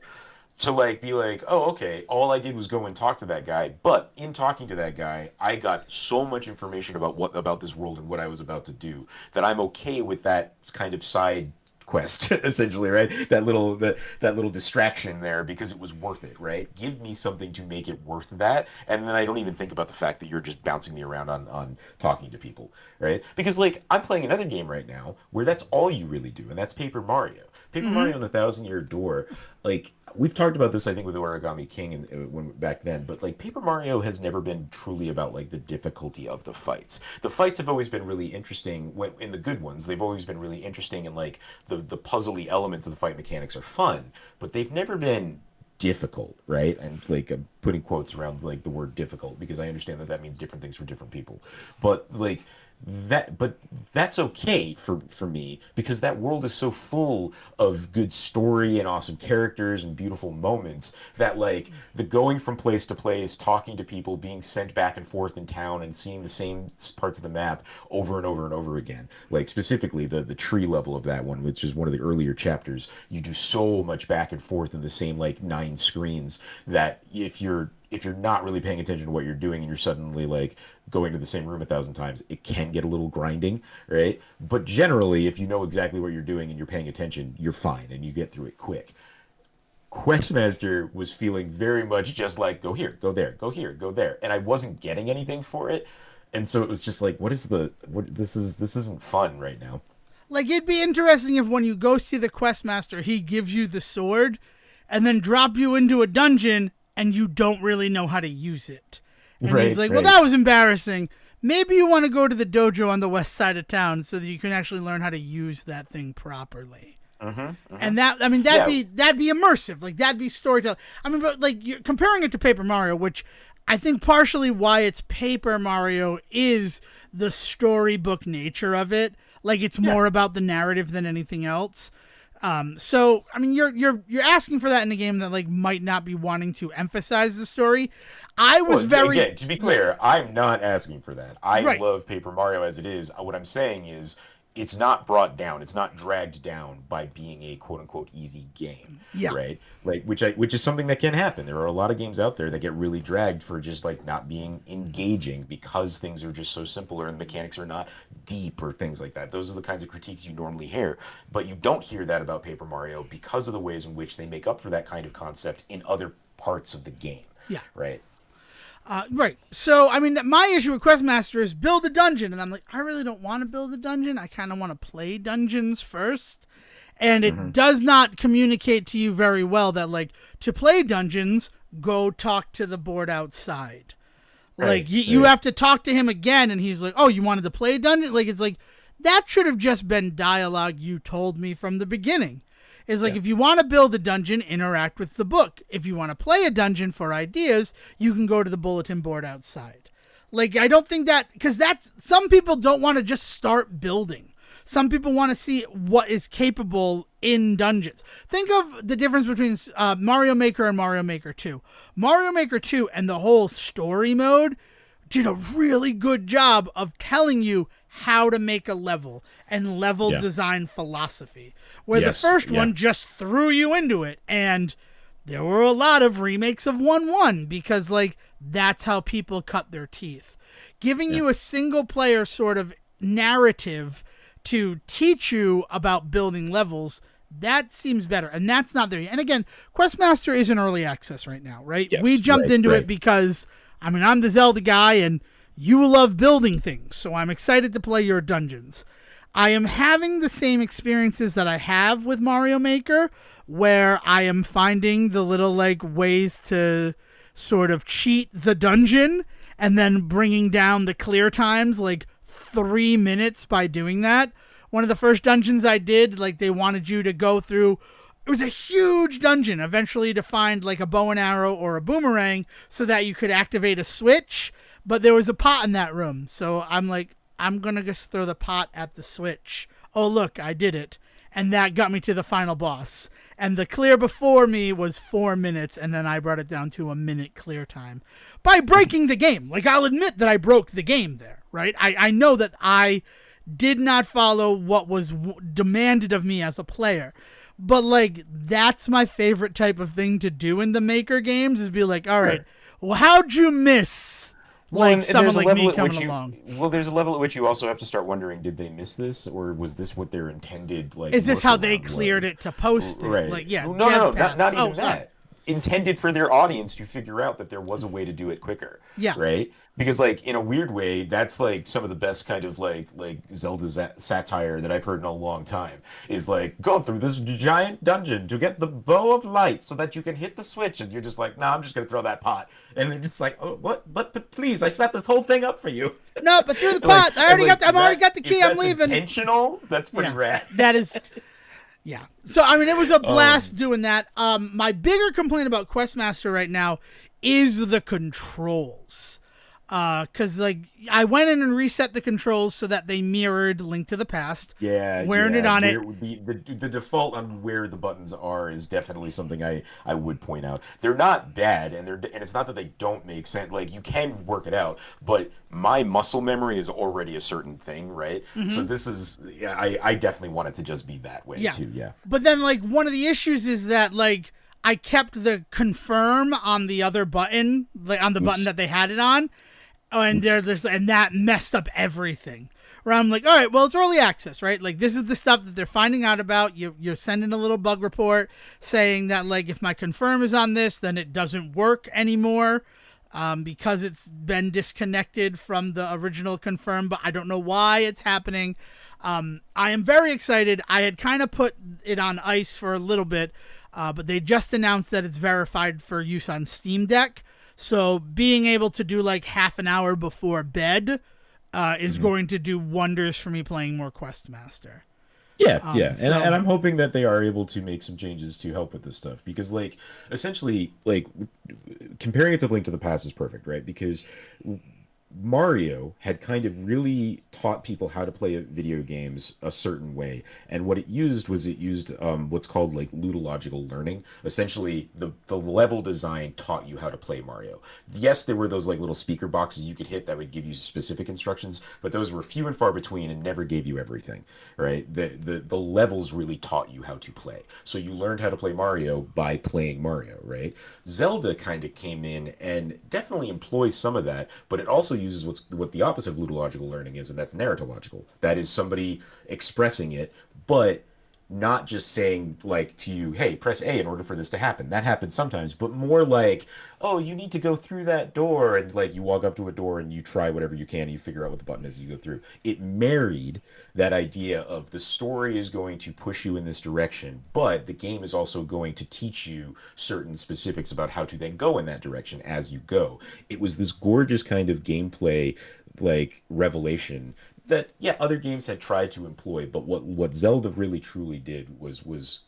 to like be like, oh, okay, all I did was go and talk to that guy, but in talking to that guy, I got so much information about this world and what I was about to do that I'm okay with that kind of side quest essentially, right? That little distraction there because it was worth it, right? Give me something to make it worth that, and then I don't even think about the fact that you're just bouncing me around on talking to people, right? Because like I'm playing another game right now where that's all you really do, and that's Paper Mario. Paper Mario and the Thousand Year Door, like we've talked about this, I think, with Origami King and when back then. But like Paper Mario has never been truly about like the difficulty of the fights. The fights have always been really interesting in the good ones. They've always been really interesting, and like the puzzly elements of the fight mechanics are fun. But they've never been difficult, right? And like I'm putting quotes around like the word difficult because I understand that means different things for different people. But like that's okay for me because that world is so full of good story and awesome characters and beautiful moments that like the going from place to place, talking to people, being sent back and forth in town and seeing the same parts of the map over and over and over again, like specifically the tree level of that one, which is one of the earlier chapters. You do so much back and forth in the same like 9 screens that if you're not really paying attention to what you're doing and you're suddenly like going to the same room 1,000 times, it can get a little grinding, right? But generally, if you know exactly what you're doing and you're paying attention, you're fine and you get through it quick. Questmaster was feeling very much just like go here, go there, go here, go there, and I wasn't getting anything for it, and so it was just like, what this isn't fun right now. Like, it'd be interesting if when you go see the Questmaster, he gives you the sword and then drop you into a dungeon and you don't really know how to use it. And he's like, well, that was embarrassing. Maybe you want to go to the dojo on the west side of town so that you can actually learn how to use that thing properly. And that'd be immersive. Like, that'd be storytelling. I mean, but like you're comparing it to Paper Mario, which I think partially why it's Paper Mario is the storybook nature of it. Like, it's more about the narrative than anything else. So I mean, you're asking for that in a game that like might not be wanting to emphasize the story. Again, to be clear, I'm not asking for that. I love Paper Mario as it is. What I'm saying is, it's not brought down, it's not dragged down by being a quote unquote easy game. Yeah. Right? Like which is something that can happen. There are a lot of games out there that get really dragged for just like not being engaging because things are just so simple or the mechanics are not deep or things like that. Those are the kinds of critiques you normally hear. But you don't hear that about Paper Mario because of the ways in which they make up for that kind of concept in other parts of the game. Yeah. Right. Right. So, I mean, my issue with Questmaster is build a dungeon. And I'm like, I really don't want to build a dungeon. I kind of want to play dungeons first. And it does not communicate to you very well that, like, to play dungeons, go talk to the board outside. Like, you have to talk to him again. And he's like, oh, you wanted to play a dungeon? Like, it's like, that should have just been dialogue you told me from the beginning. Is like, if you want to build a dungeon, interact with the book. If you want to play a dungeon for ideas, you can go to the bulletin board outside. Like, I don't think that, because some people don't want to just start building. Some people want to see what is capable in dungeons. Think of the difference between Mario Maker and Mario Maker 2. Mario Maker 2 and the whole story mode did a really good job of telling you how to make a level and level design philosophy. Where the first one just threw you into it. And there were a lot of remakes of 1-1 because, like, that's how people cut their teeth. Giving you a single player sort of narrative to teach you about building levels, that seems better. And that's not there yet. And again, Questmaster is in early access right now, right? Yes, we jumped into it because, I mean, I'm the Zelda guy and you love building things. So I'm excited to play your dungeons. I am having the same experiences that I have with Mario Maker, where I am finding the little like ways to sort of cheat the dungeon and then bringing down the clear times like 3 minutes by doing that. One of the first dungeons I did, like they wanted you to go through, it was a huge dungeon, eventually to find like a bow and arrow or a boomerang so that you could activate a switch, but there was a pot in that room. So I'm like, I'm going to just throw the pot at the switch. Oh, look, I did it. And that got me to the final boss. And the clear before me was 4 minutes, and then I brought it down to a minute clear time by breaking the game. Like, I'll admit that I broke the game there, right? I know that I did not follow what was demanded of me as a player. But like, that's my favorite type of thing to do in the Maker games is be like, all right, well, how'd you miss? Like and someone there's a like level me at coming which along. well, there's a level at which you also have to start wondering, did they miss this, or was this what their intended like? Is this how they workaround cleared was? it to post it? Right. Like, yeah, No, dev paths. not even Sorry. that. Intended for their audience to figure out that there was a way to do it quicker. Yeah. Right? Because like in a weird way, that's like some of the best kind of like Zelda satire that I've heard in a long time. Is like go through this giant dungeon to get the bow of light so that you can hit the switch, and you're just like, nah, I'm just gonna throw that pot, and they're just like, oh, what? But please, I set this whole thing up for you. No, but through the Like, pot. I already and, like, got. I've already got the if key. I'm that's leaving. Intentional. That's pretty Yeah, rad. that is. Yeah. So I mean, it was a blast doing that. My bigger complaint about Questmaster right now is the controls. Because like I went in and reset the controls so that they mirrored Link to the Past. Yeah, wearing it on it. The default on where the buttons are is definitely something I would point out. They're not bad, and it's not that they don't make sense. Like you can work it out, but my muscle memory is already a certain thing, right? So this is I definitely want it to just be that way too. Yeah. But then like one of the issues is that like I kept the confirm on the other button, like on the button that they had it on. And and that messed up everything. Where I'm like, all right, well, it's early access, right? Like this is the stuff that they're finding out about. You're sending a little bug report saying that like if my confirm is on this, then it doesn't work anymore because it's been disconnected from the original confirm. But I don't know why it's happening. I am very excited. I had kind of put it on ice for a little bit, but they just announced that it's verified for use on Steam Deck. So being able to do like half an hour before bed is going to do wonders for me playing more Questmaster. Yeah. And I'm hoping that they are able to make some changes to help with this stuff because like essentially like comparing it to Link to the Past is perfect, right? Because Mario had kind of really taught people how to play video games a certain way, and what it used what's called like ludological learning. Essentially, the level design taught you how to play Mario. Yes, there were those like little speaker boxes you could hit that would give you specific instructions, but those were few and far between and never gave you everything. Right? The levels really taught you how to play, so you learned how to play Mario by playing Mario. Right? Zelda kind of came in and definitely employs some of that, but it also uses what the opposite of ludological learning is, and that's narratological. That is somebody expressing it, but not just saying like to you, hey, press A in order for this to happen. That happens sometimes, but more like, oh, you need to go through that door, and like you walk up to a door and you try whatever you can and you figure out what the button is as you go through. It married that idea of the story is going to push you in this direction, but the game is also going to teach you certain specifics about how to then go in that direction as you go. It was this gorgeous kind of gameplay like revelation that other games had tried to employ, but what Zelda really truly did was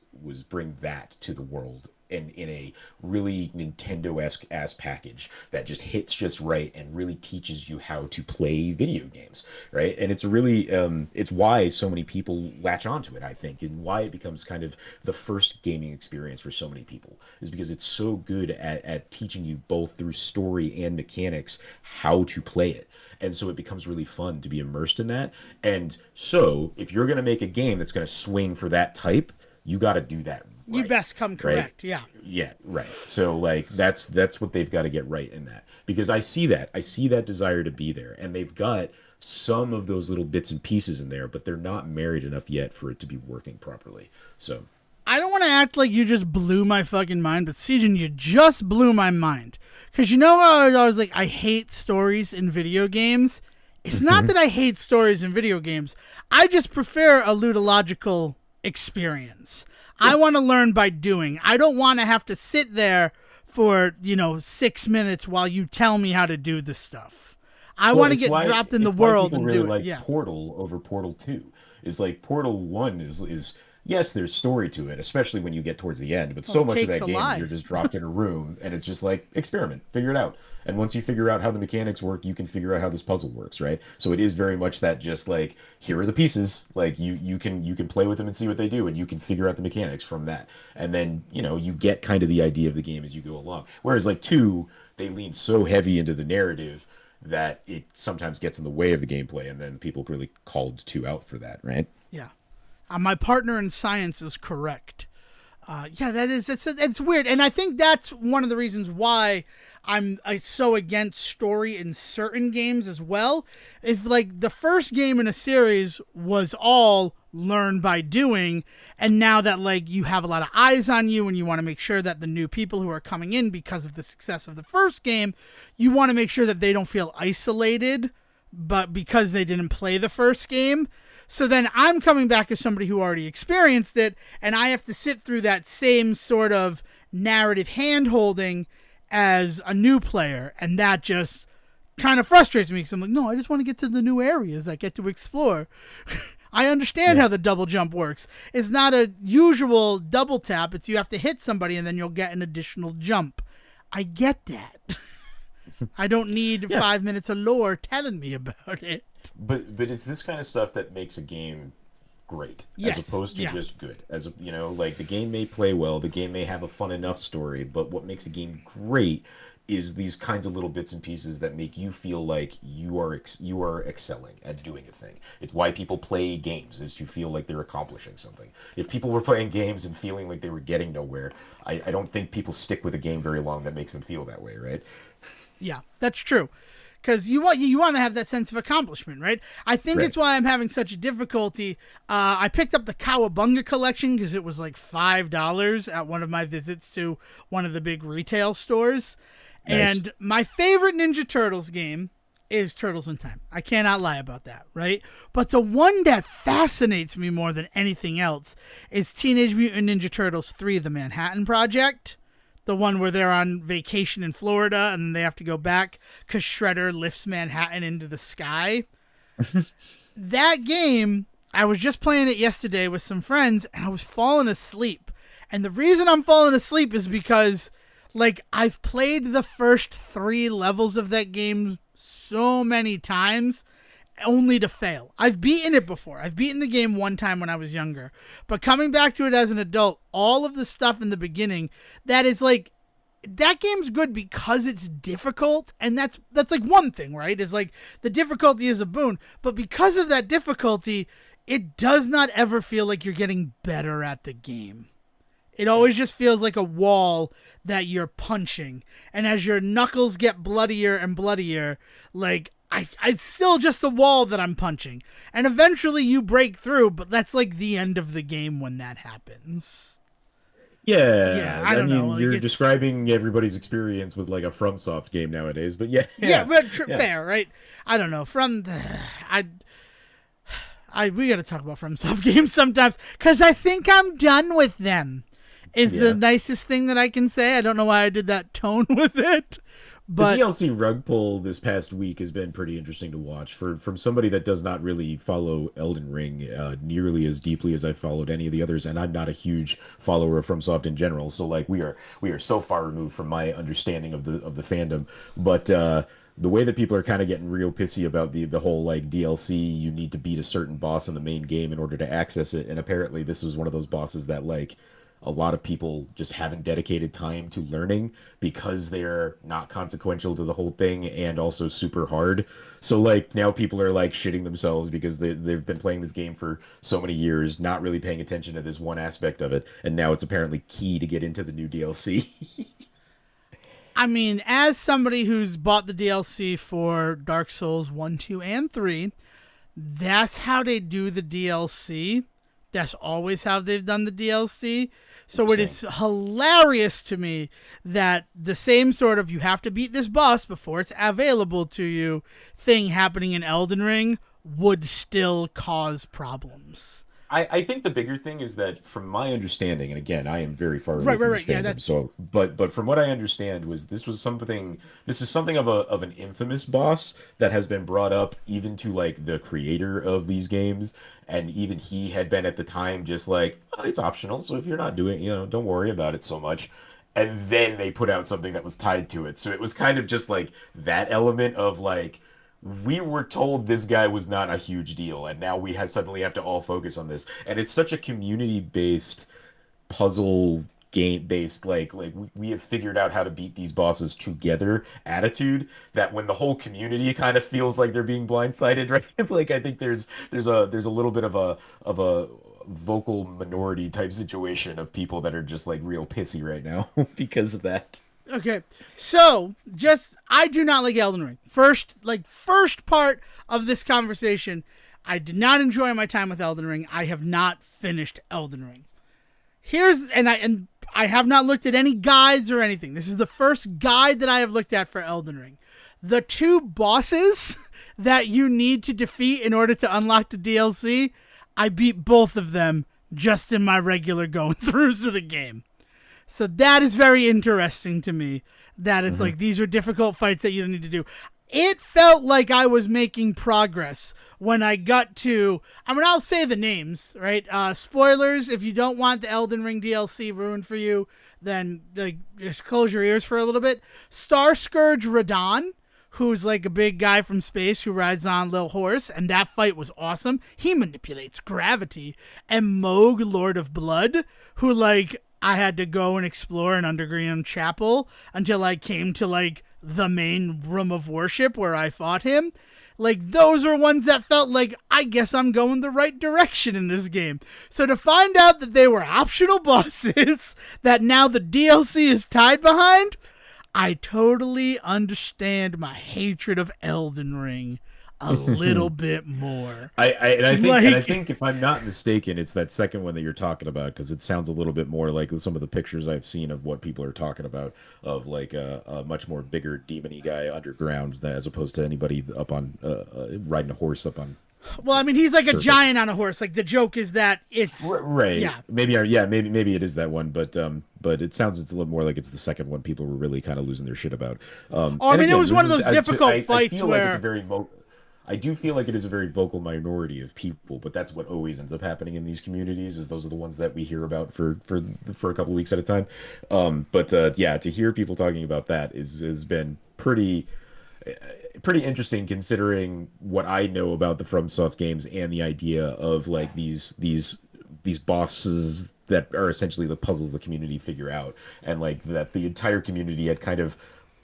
bring that to the world in a really Nintendo-esque ass package that just hits just right and really teaches you how to play video games, right? And it's really it's why so many people latch onto it, I think, and why it becomes kind of the first gaming experience for so many people is because it's so good at teaching you both through story and mechanics how to play it. And so it becomes really fun to be immersed in that. And so if you're going to make a game that's going to swing for that type, you got to do that right, you best come correct, right? Yeah, right. So like that's what they've got to get right in that, because I see that desire to be there, and they've got some of those little bits and pieces in there, but they're not married enough yet for it to be working properly. So I don't want to act like you just blew my fucking mind, but Sejohn, you just blew my mind. Because you know how I was like, I hate stories in video games? It's not that I hate stories in video games. I just prefer a ludological experience. I want to learn by doing. I don't want to have to sit there for, 6 minutes while you tell me how to do this stuff. I want to get dropped in the world and do it. Yeah. Portal over Portal 2 is like Portal 1 is yes, there's story to it, especially when you get towards the end, but so much of that game is you're just dropped in a room and it's just like experiment, figure it out. And once you figure out how the mechanics work, you can figure out how this puzzle works, right? So it is very much that just like, here are the pieces, like you can play with them and see what they do, and you can figure out the mechanics from that. And then, you get kind of the idea of the game as you go along. Whereas like 2, they lean so heavy into the narrative that it sometimes gets in the way of the gameplay, and then people really called 2 out for that, right? Yeah. My partner in science is correct. Yeah, it's weird, and I think that's one of the reasons why I'm so against story in certain games as well. If like the first game in a series was all learn by doing, and now that like you have a lot of eyes on you and you want to make sure that the new people who are coming in because of the success of the first game, you want to make sure that they don't feel isolated, but because they didn't play the first game. So then I'm coming back as somebody who already experienced it, and I have to sit through that same sort of narrative hand-holding as a new player, and that just kind of frustrates me because I'm like, no, I just want to get to the new areas I get to explore. I understand how the double jump works. It's not a usual double tap. It's you have to hit somebody and then you'll get an additional jump. I get that. I don't need 5 minutes of lore telling me about it. But it's this kind of stuff that makes a game great, as opposed to just good. As you know, like the game may play well, the game may have a fun enough story, but what makes a game great is these kinds of little bits and pieces that make you feel like you are excelling at doing a thing. It's why people play games, is to feel like they're accomplishing something. If people were playing games and feeling like they were getting nowhere, I don't think people stick with a game very long that makes them feel that way, right? Yeah, that's true. Because you want to have that sense of accomplishment, right? I think it's why I'm having such a difficulty. I picked up the Cowabunga collection because it was like $5 at one of my visits to one of the big retail stores. Nice. And my favorite Ninja Turtles game is Turtles in Time. I cannot lie about that, right? But the one that fascinates me more than anything else is Teenage Mutant Ninja Turtles 3, The Manhattan Project. The one where they're on vacation in Florida and they have to go back because Shredder lifts Manhattan into the sky. That game, I was just playing it yesterday with some friends and I was falling asleep. And the reason I'm falling asleep is because, like, I've played the first 3 levels of that game so many times only to fail. I've beaten it before. I've beaten the game one time when I was younger. But coming back to it as an adult, all of the stuff in the beginning, that is like, that game's good because it's difficult, and that's like one thing, right? Is like the difficulty is a boon, but because of that difficulty, it does not ever feel like you're getting better at the game. It always just feels like a wall that you're punching, and as your knuckles get bloodier and bloodier, like it's still just a wall that I'm punching. And eventually you break through, but that's like the end of the game when that happens. Yeah, I don't know. Like, you're describing everybody's experience with like a FromSoft game nowadays, but yeah. Fair, right? I don't know. We got to talk about FromSoft games sometimes because I think I'm done with them. Is the nicest thing that I can say. I don't know why I did that tone with it. But the DLC rug pull this past week has been pretty interesting to watch from somebody that does not really follow Elden Ring nearly as deeply as I've followed any of the others, and I'm not a huge follower of FromSoft in general. So like we are so far removed from my understanding of the fandom, but the way that people are kind of getting real pissy about the whole like DLC, you need to beat a certain boss in the main game in order to access it, and apparently this was one of those bosses that like a lot of people just haven't dedicated time to learning because they're not consequential to the whole thing and also super hard. So like now people are like shitting themselves because they've been playing this game for so many years, not really paying attention to this one aspect of it, and now it's apparently key to get into the new DLC. I mean, as somebody who's bought the DLC for Dark Souls 1, 2, and 3, that's how they do the DLC. That's always how they've done the DLC. So it is hilarious to me that the same sort of you have to beat this boss before it's available to you thing happening in Elden Ring would still cause problems. I think the bigger thing is that, from my understanding, and again, I am very far away from this fandom, so but from what I understand was this is something of an infamous boss that has been brought up even to like the creator of these games, and even he had been at the time just like, oh, it's optional, so if you're not doing it, don't worry about it so much. And then they put out something that was tied to it, so it was kind of just like that element of like, we were told this guy was not a huge deal, and now we suddenly have to all focus on this. And it's such a community-based, puzzle game-based, like we have figured out how to beat these bosses together attitude, that when the whole community kind of feels like they're being blindsided, right? Like I think there's a little bit of a vocal minority type situation of people that are just like real pissy right now because of that. Okay, so I do not like Elden Ring. First part of this conversation, I did not enjoy my time with Elden Ring. I have not finished Elden Ring. I have not looked at any guides or anything. This is the first guide that I have looked at for Elden Ring. The 2 bosses that you need to defeat in order to unlock the DLC, I beat both of them just in my regular going throughs of the game. So that is very interesting to me, that it's like these are difficult fights that you don't need to do. It felt like I was making progress when I got to, I'll say the names, right? Spoilers, if you don't want the Elden Ring DLC ruined for you, then just close your ears for a little bit. Star Scourge Radon, who's like a big guy from space who rides on a little horse, and that fight was awesome. He manipulates gravity. And Moog, Lord of Blood, who I had to go and explore an underground chapel until I came to the main room of worship where I fought him. Those are ones that felt like, I guess I'm going the right direction in this game. So to find out that they were optional bosses that now the DLC is tied behind, I totally understand my hatred of Elden Ring a little bit more. I think if I'm not mistaken, it's that second one that you're talking about, because it sounds a little bit more like some of the pictures I've seen of what people are talking about, of a much more bigger demon-y guy underground, as opposed to anybody up on riding a horse up on. Well, he's like a giant on a horse. The joke is that it's right. Yeah. Maybe it is that one, but it sounds it's a little more like it's the second one people were really kind of losing their shit about. It was one of those difficult fights I feel where like it's I do feel like it is a very vocal minority of people, but that's what always ends up happening in these communities. Is those are the ones that we hear about for a couple of weeks at a time. To hear people talking about that has been pretty interesting, considering what I know about the FromSoft games and the idea of these bosses that are essentially the puzzles the community figure out, and that the entire community had kind of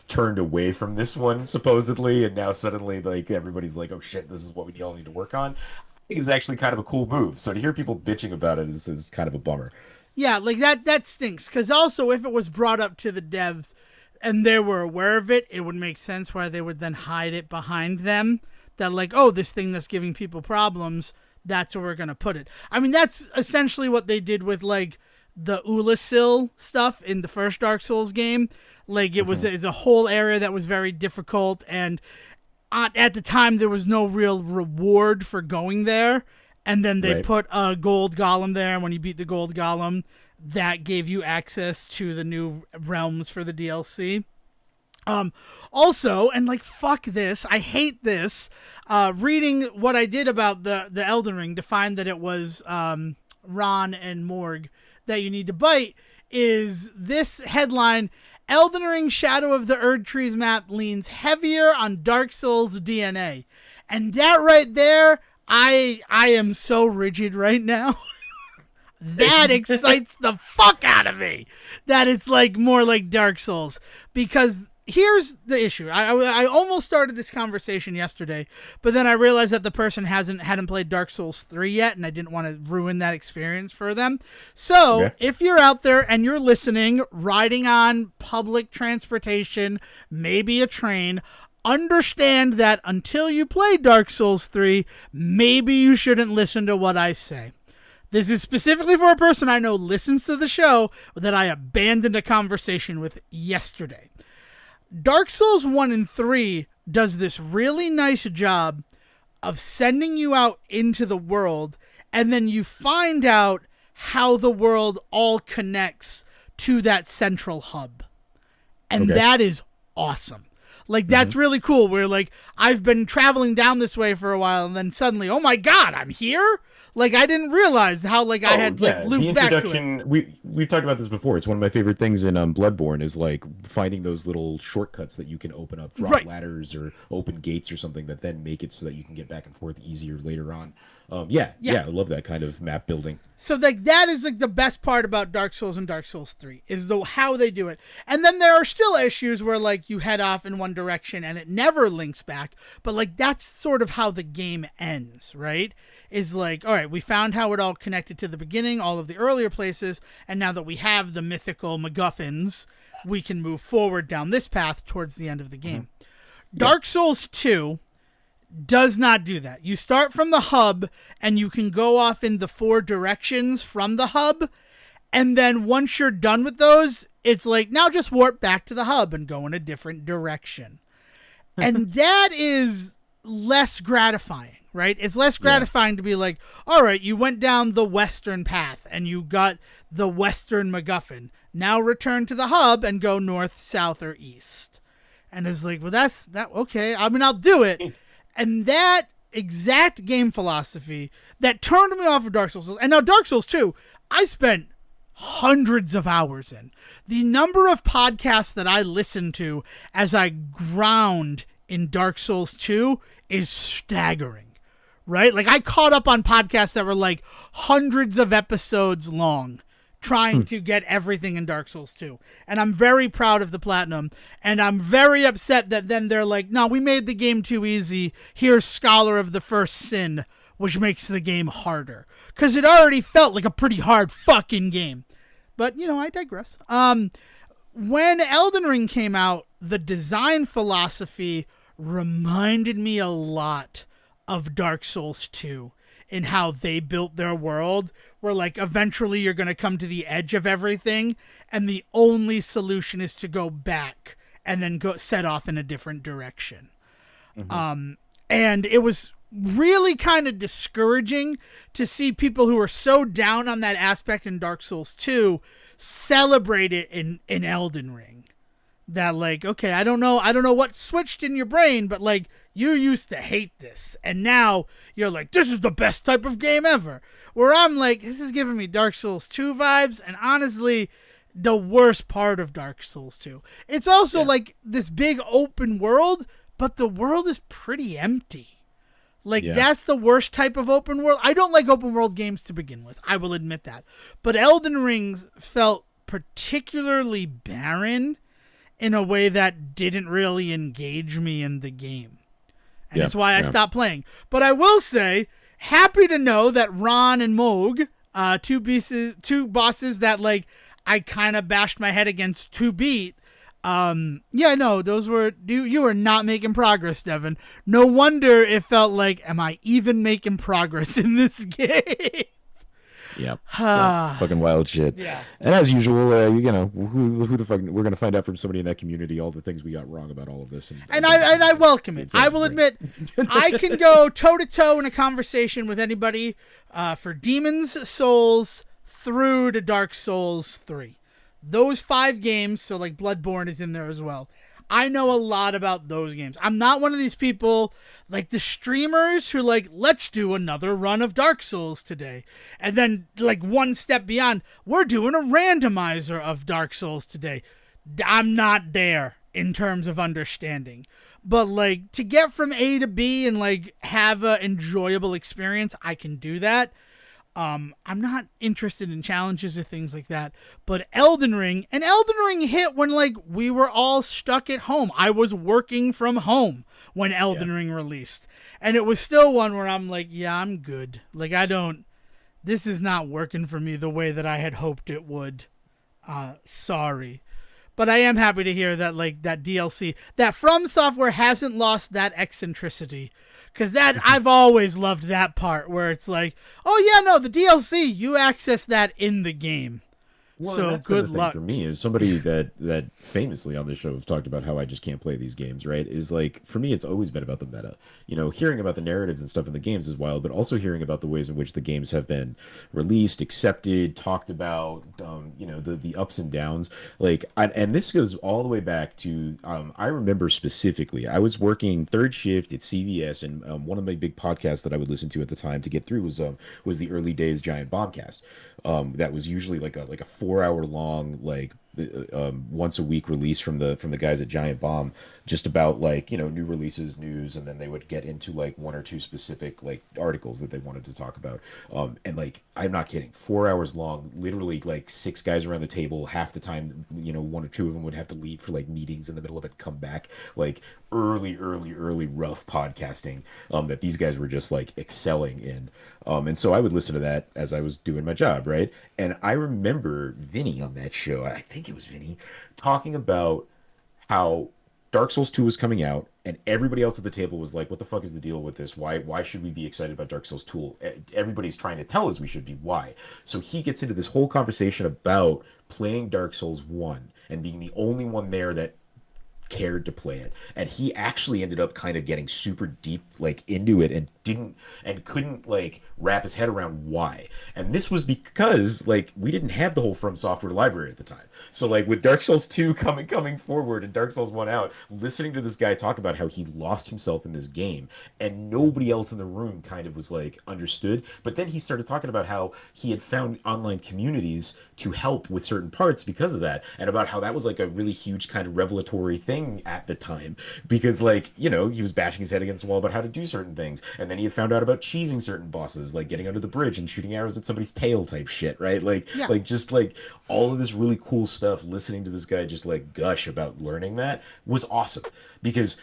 turned away from this one supposedly, and now suddenly everybody's like, oh shit, this is what we all need to work on. I think it's actually kind of a cool move. So to hear people bitching about it is kind of a bummer. Yeah, that stinks, because also if it was brought up to the devs and they were aware of it, it would make sense why they would then hide it behind them, that this thing that's giving people problems, that's where we're gonna put it. That's essentially what they did with the Ulasil stuff in the first Dark Souls game. It's a whole area that was very difficult, and at the time there was no real reward for going there, and then they put a gold golem there, and when you beat the gold golem, that gave you access to the new realms for the DLC. Also, and fuck this, I hate this, reading what I did about the Elden Ring to find that it was Ron and Morg that you need to bite, is this headline: Elden Ring Shadow of the Erdtrees map leans heavier on Dark Souls DNA. And that right there, I am so rigid right now. That excites the fuck out of me, that it's more like Dark Souls. Because here's the issue. I almost started this conversation yesterday, but then I realized that the person hadn't played Dark Souls 3 yet, and I didn't want to ruin that experience for them. So if you're out there and you're listening, riding on public transportation, maybe a train, understand that until you play Dark Souls 3, maybe you shouldn't listen to what I say. This is specifically for a person I know listens to the show that I abandoned a conversation with yesterday. Dark Souls 1 and 3 does this really nice job of sending you out into the world, and then you find out how the world all connects to that central hub. And that is awesome. That's really cool, where I've been traveling down this way for a while, and then suddenly, oh my god, I'm here? I didn't realize how I had looped back to it. We've talked about this before. It's one of my favorite things in Bloodborne is finding those little shortcuts that you can open up, drop ladders or open gates or something that then make it so that you can get back and forth easier later on. I love that kind of map building. So like that is like the best part about Dark Souls and Dark Souls 3 is the how they do it. And then there are still issues where like you head off in one direction and it never links back, but like that's sort of how the game ends, right? Is like, all right, we found how it all connected to the beginning, all of the earlier places, and now that we have the mythical MacGuffins, we can move forward down this path towards the end of the game. Dark Souls 2 does not do that. You start from the hub and you can go off in the 4 directions from the hub. And then once you're done with those, it's like, now just warp back to the hub and go in a different direction. And that is less gratifying, right? It's less gratifying to be like, all right, you went down the western path and you got the western MacGuffin. Now return to the hub and go north, south, or east. And it's like, well, that's that. Okay. I mean, I'll do it. And that exact game philosophy that turned me off of Dark Souls, and now Dark Souls 2, I spent hundreds of hours in. The number of podcasts that I listened to as I ground in Dark Souls 2 is staggering, right? Like I caught up on podcasts that were like hundreds of episodes long, trying to get everything in Dark Souls 2. And I'm very proud of the platinum. And I'm very upset that then they're like, no, we made the game too easy. Here's Scholar of the First Sin, which makes the game harder. Because it already felt like a pretty hard fucking game. But, you know, I digress. When Elden Ring came out, the design philosophy reminded me a lot of Dark Souls 2 in how they built their world, where like eventually you're going to come to the edge of everything and the only solution is to go back and then go set off in a different direction. And it was really kind of discouraging to see people who are so down on that aspect in Dark Souls 2 celebrate it in Elden Ring. That like, okay, I don't know what switched in your brain, but like you used to hate this and now you're like, this is the best type of game ever. Where I'm like, this is giving me Dark Souls 2 vibes, and honestly, the worst part of Dark Souls 2. It's also like this big open world, but the world is pretty empty. Like, that's the worst type of open world. I don't like open world games to begin with. I will admit that. But Elden Ring felt particularly barren in a way that didn't really engage me in the game. And that's why I stopped playing. But I will say, happy to know that Ron and Moog, two bosses that like I kind of bashed my head against to beat. Those were you were not making progress, Devon. No wonder it felt like, am I even making progress in this game? Yep. Fucking wild shit. Yeah. And as usual, who the fuck, we're gonna find out from somebody in that community all the things we got wrong about all of this. And I welcome it. I will admit, I can go toe to toe in a conversation with anybody for Demon's Souls through to Dark Souls 3. Those 5 games, so like Bloodborne is in there as well. I know a lot about those games. I'm not one of these people like the streamers who like, let's do another run of Dark Souls today. And then like one step beyond, we're doing a randomizer of Dark Souls today. I'm not there in terms of understanding. But like to get from A to B and like have an enjoyable experience, I can do that. I'm not interested in challenges or things like that, but Elden Ring hit when like we were all stuck at home. I was working from home when Elden Ring released, and it was still one where I'm like, yeah, I'm good. Like this is not working for me the way that I had hoped it would. Sorry. But I am happy to hear that like that DLC, that FromSoftware hasn't lost that eccentricity. Because I've always loved that part where it's like, oh yeah, no, the DLC, you access that in the game. Well, so that's good the luck. Thing for me is somebody that famously on this show have talked about how I just can't play these games, right? Is like, for me, it's always been about the meta. You know, hearing about the narratives and stuff in the games is wild, but also hearing about the ways in which the games have been released, accepted, talked about, the ups and downs. Like, and this goes all the way back to, I remember specifically, I was working third shift at CVS, and one of my big podcasts that I would listen to at the time to get through was the Early Days Giant Bombcast. That was usually like a 4-hour long like once a week release from the guys at Giant Bomb, just about like new releases, news, and then they would get into like one or two specific like articles that they wanted to talk about. And like I'm not kidding, 4 hours long, literally like six guys around the table. Half the time, one or two of them would have to leave for like meetings in the middle of it, come back. Like early rough podcasting that these guys were just like excelling in. And so I would listen to that as I was doing my job, right? And I remember Vinny on that show, I think it was Vinny, talking about how Dark Souls 2 was coming out, and everybody else at the table was like, what the fuck is the deal with this? Why should we be excited about Dark Souls 2? Everybody's trying to tell us we should be. Why? So he gets into this whole conversation about playing Dark Souls 1 and being the only one there that cared to play it, and he actually ended up kind of getting super deep like into it and couldn't like wrap his head around why. And this was because like we didn't have the whole FromSoftware library at the time. So like with Dark Souls 2 coming forward and Dark Souls 1 out, listening to this guy talk about how he lost himself in this game and nobody else in the room kind of was like understood. But then he started talking about how he had found online communities to help with certain parts because of that, and about how that was like a really huge kind of revelatory thing at the time, because like he was bashing his head against the wall about how to do certain things, and then he had found out about cheesing certain bosses, like getting under the bridge and shooting arrows at somebody's tail type shit, right? Like Yeah. like just like all of this really cool stuff. Listening to this guy just like gush about learning that was awesome, because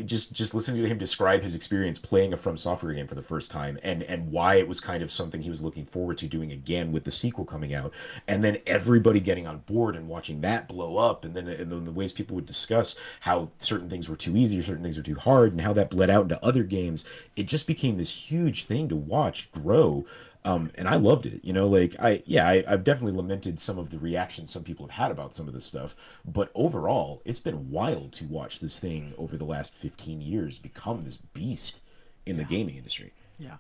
just listening to him describe his experience playing a From Software game for the first time, and why it was kind of something he was looking forward to doing again with the sequel coming out, and then everybody getting on board and watching that blow up, and then the ways people would discuss how certain things were too easy or certain things were too hard, and how that bled out into other games. It just became this huge thing to watch grow. And I loved it, like I've definitely lamented some of the reactions some people have had about some of this stuff, but overall, it's been wild to watch this thing over the last 15 years become this beast in the gaming industry. Yeah.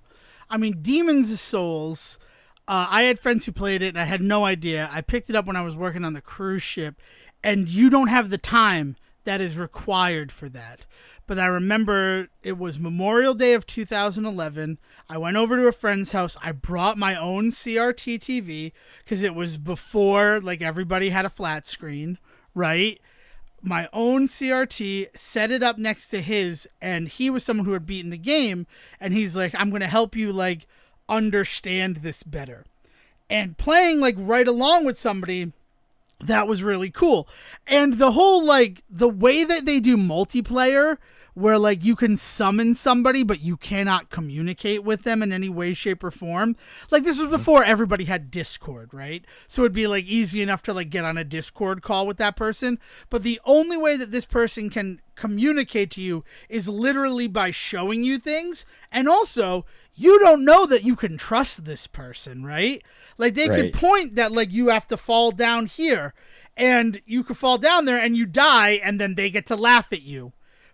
I mean, Demon's Souls, I had friends who played it and I had no idea. I picked it up when I was working on the cruise ship, and you don't have the time that is required for that. But I remember it was Memorial Day of 2011. I went over to a friend's house. I brought my own CRT TV because it was before like everybody had a flat screen, right? My own CRT, set it up next to his, and he was someone who had beaten the game, and he's like, I'm going to help you like understand this better. And playing like right along with somebody, that was really cool. And the whole like the way that they do multiplayer, where like you can summon somebody but you cannot communicate with them in any way, shape, or form. Like this was before everybody had Discord, right? So it'd be like easy enough to like get on a Discord call with that person. But the only way that this person can communicate to you is literally by showing you things. And also, you don't know that you can trust this person, right? Like they could point that like you have to fall down here, and you could fall down there and you die, and then they get to laugh at you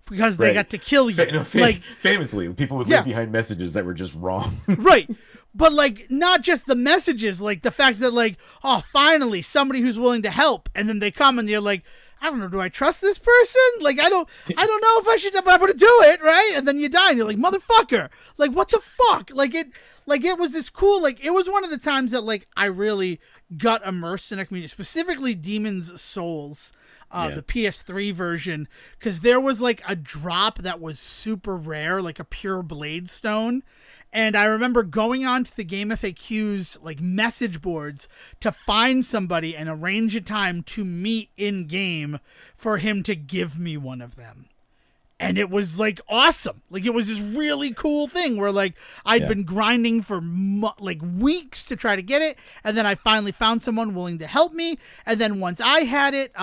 because they got to kill you. Famously, people would leave behind messages that were just wrong. Right. But like not just the messages, like the fact that like, oh, finally somebody who's willing to help, and then they come and you're like, I don't know, do I trust this person? Like I don't know if I should, but I'm gonna do it, right? And then you die and you're like, motherfucker, like what the fuck? Like it was this cool, like it was one of the times that like I really got immersed in a community, specifically Demon's Souls. The PS3 version, because there was like a drop that was super rare, like a pure blade stone. And I remember going on to the Game FAQs, like message boards, to find somebody and arrange a time to meet in game for him to give me one of them. And it was like awesome. Like it was this really cool thing where like I'd been grinding for like weeks to try to get it. And then I finally found someone willing to help me. And then once I had it,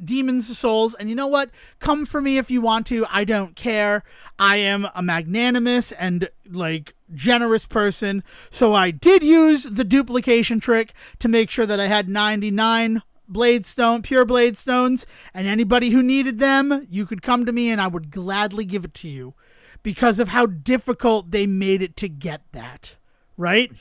Demon's Souls, and you know what? Come for me if you want to. I don't care. I am a magnanimous and like generous person. So I did use the duplication trick to make sure that I had 99 pure blade stones, and anybody who needed them, you could come to me and I would gladly give it to you because of how difficult they made it to get that. Right?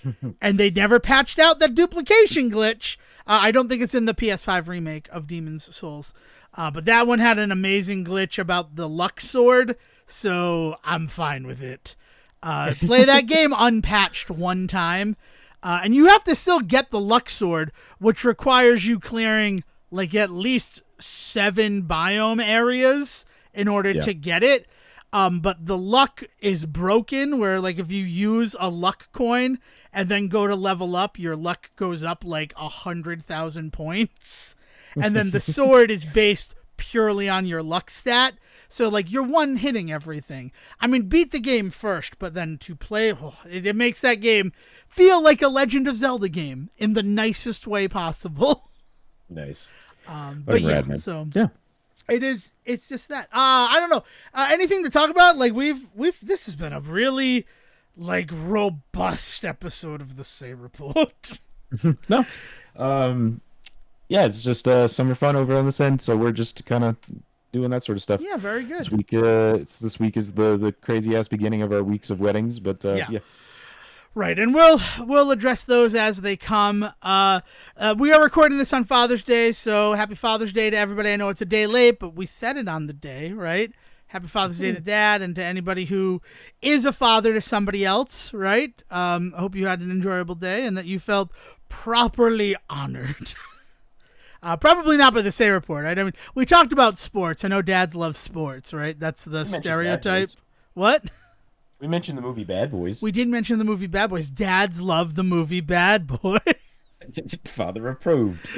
And they never patched out that duplication glitch. I don't think it's in the PS5 remake of Demon's Souls. But that one had an amazing glitch about the luck sword, so I'm fine with it. Play that game unpatched one time, and you have to still get the luck sword, which requires you clearing like at least 7 biome areas in order to get it. But the luck is broken where like if you use a luck coin and then go to level up, your luck goes up like 100,000 points. And then the sword is based purely on your luck stat. So like you're one hitting everything. I mean, beat the game first, but then to play, it makes that game feel like a Legend of Zelda game in the nicest way possible. Nice. But yeah, man. so yeah. It's just that. I don't know. Anything to talk about? Like this has been a really like robust episode of the Say Report. No. Yeah, it's just summer fun over on this end, so we're just kind of doing that sort of stuff. Yeah, very good. This week is the crazy ass beginning of our weeks of weddings, but yeah. Right, and we'll address those as they come. We are recording this on Father's Day, so happy Father's Day to everybody. I know it's a day late, but we said it on the day, right? Happy Father's Day to Dad and to anybody who is a father to somebody else, right? I hope you had an enjoyable day and that you felt properly honored. Probably not by the Say Report, right? I mean, we talked about sports. I know dads love sports, right? That's the stereotype. What? We mentioned the movie Bad Boys. We did mention the movie Bad Boys. Dads love the movie Bad Boys. Father approved.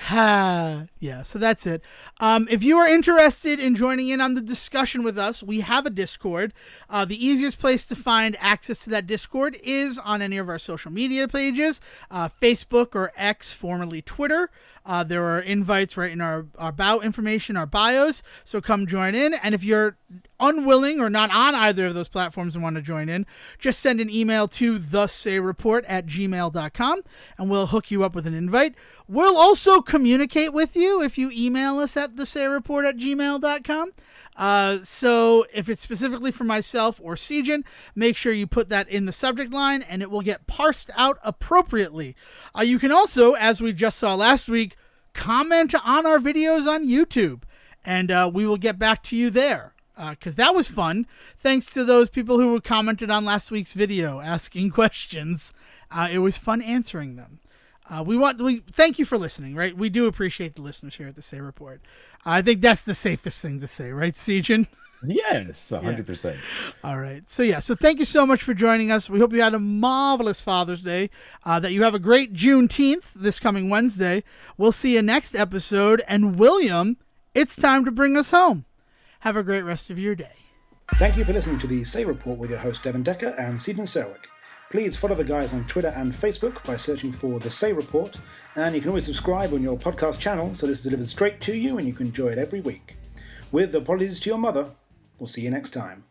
Yeah, so that's it. If you are interested in joining in on the discussion with us, we have a Discord. The easiest place to find access to that Discord is on any of our social media pages, Facebook or X, formerly Twitter. There are invites right in our about information, our bios, so come join in. And if you're unwilling or not on either of those platforms and want to join in, just send an email to thesayreport@gmail.com and we'll hook you up with an invite. We'll also communicate with you if you email us at thesayreport@gmail.com. So if it's specifically for myself or Sejohn, make sure you put that in the subject line and it will get parsed out appropriately. You can also, as we just saw last week, comment on our videos on YouTube and we will get back to you there. Because that was fun. Thanks to those people who commented on last week's video asking questions. It was fun answering them. We thank you for listening, right? We do appreciate the listeners here at the Say Report. I think that's the safest thing to say, right, Sejohn? Yes, 100%. Yeah. All right. So thank you so much for joining us. We hope you had a marvelous Father's Day, that you have a great Juneteenth this coming Wednesday. We'll see you next episode. And William, it's time to bring us home. Have a great rest of your day. Thank you for listening to the Say Report with your host Devon Decker and Sejohn Selwick. Please follow the guys on Twitter and Facebook by searching for The Say Report, and you can always subscribe on your podcast channel so this is delivered straight to you and you can enjoy it every week. With apologies to your mother, we'll see you next time.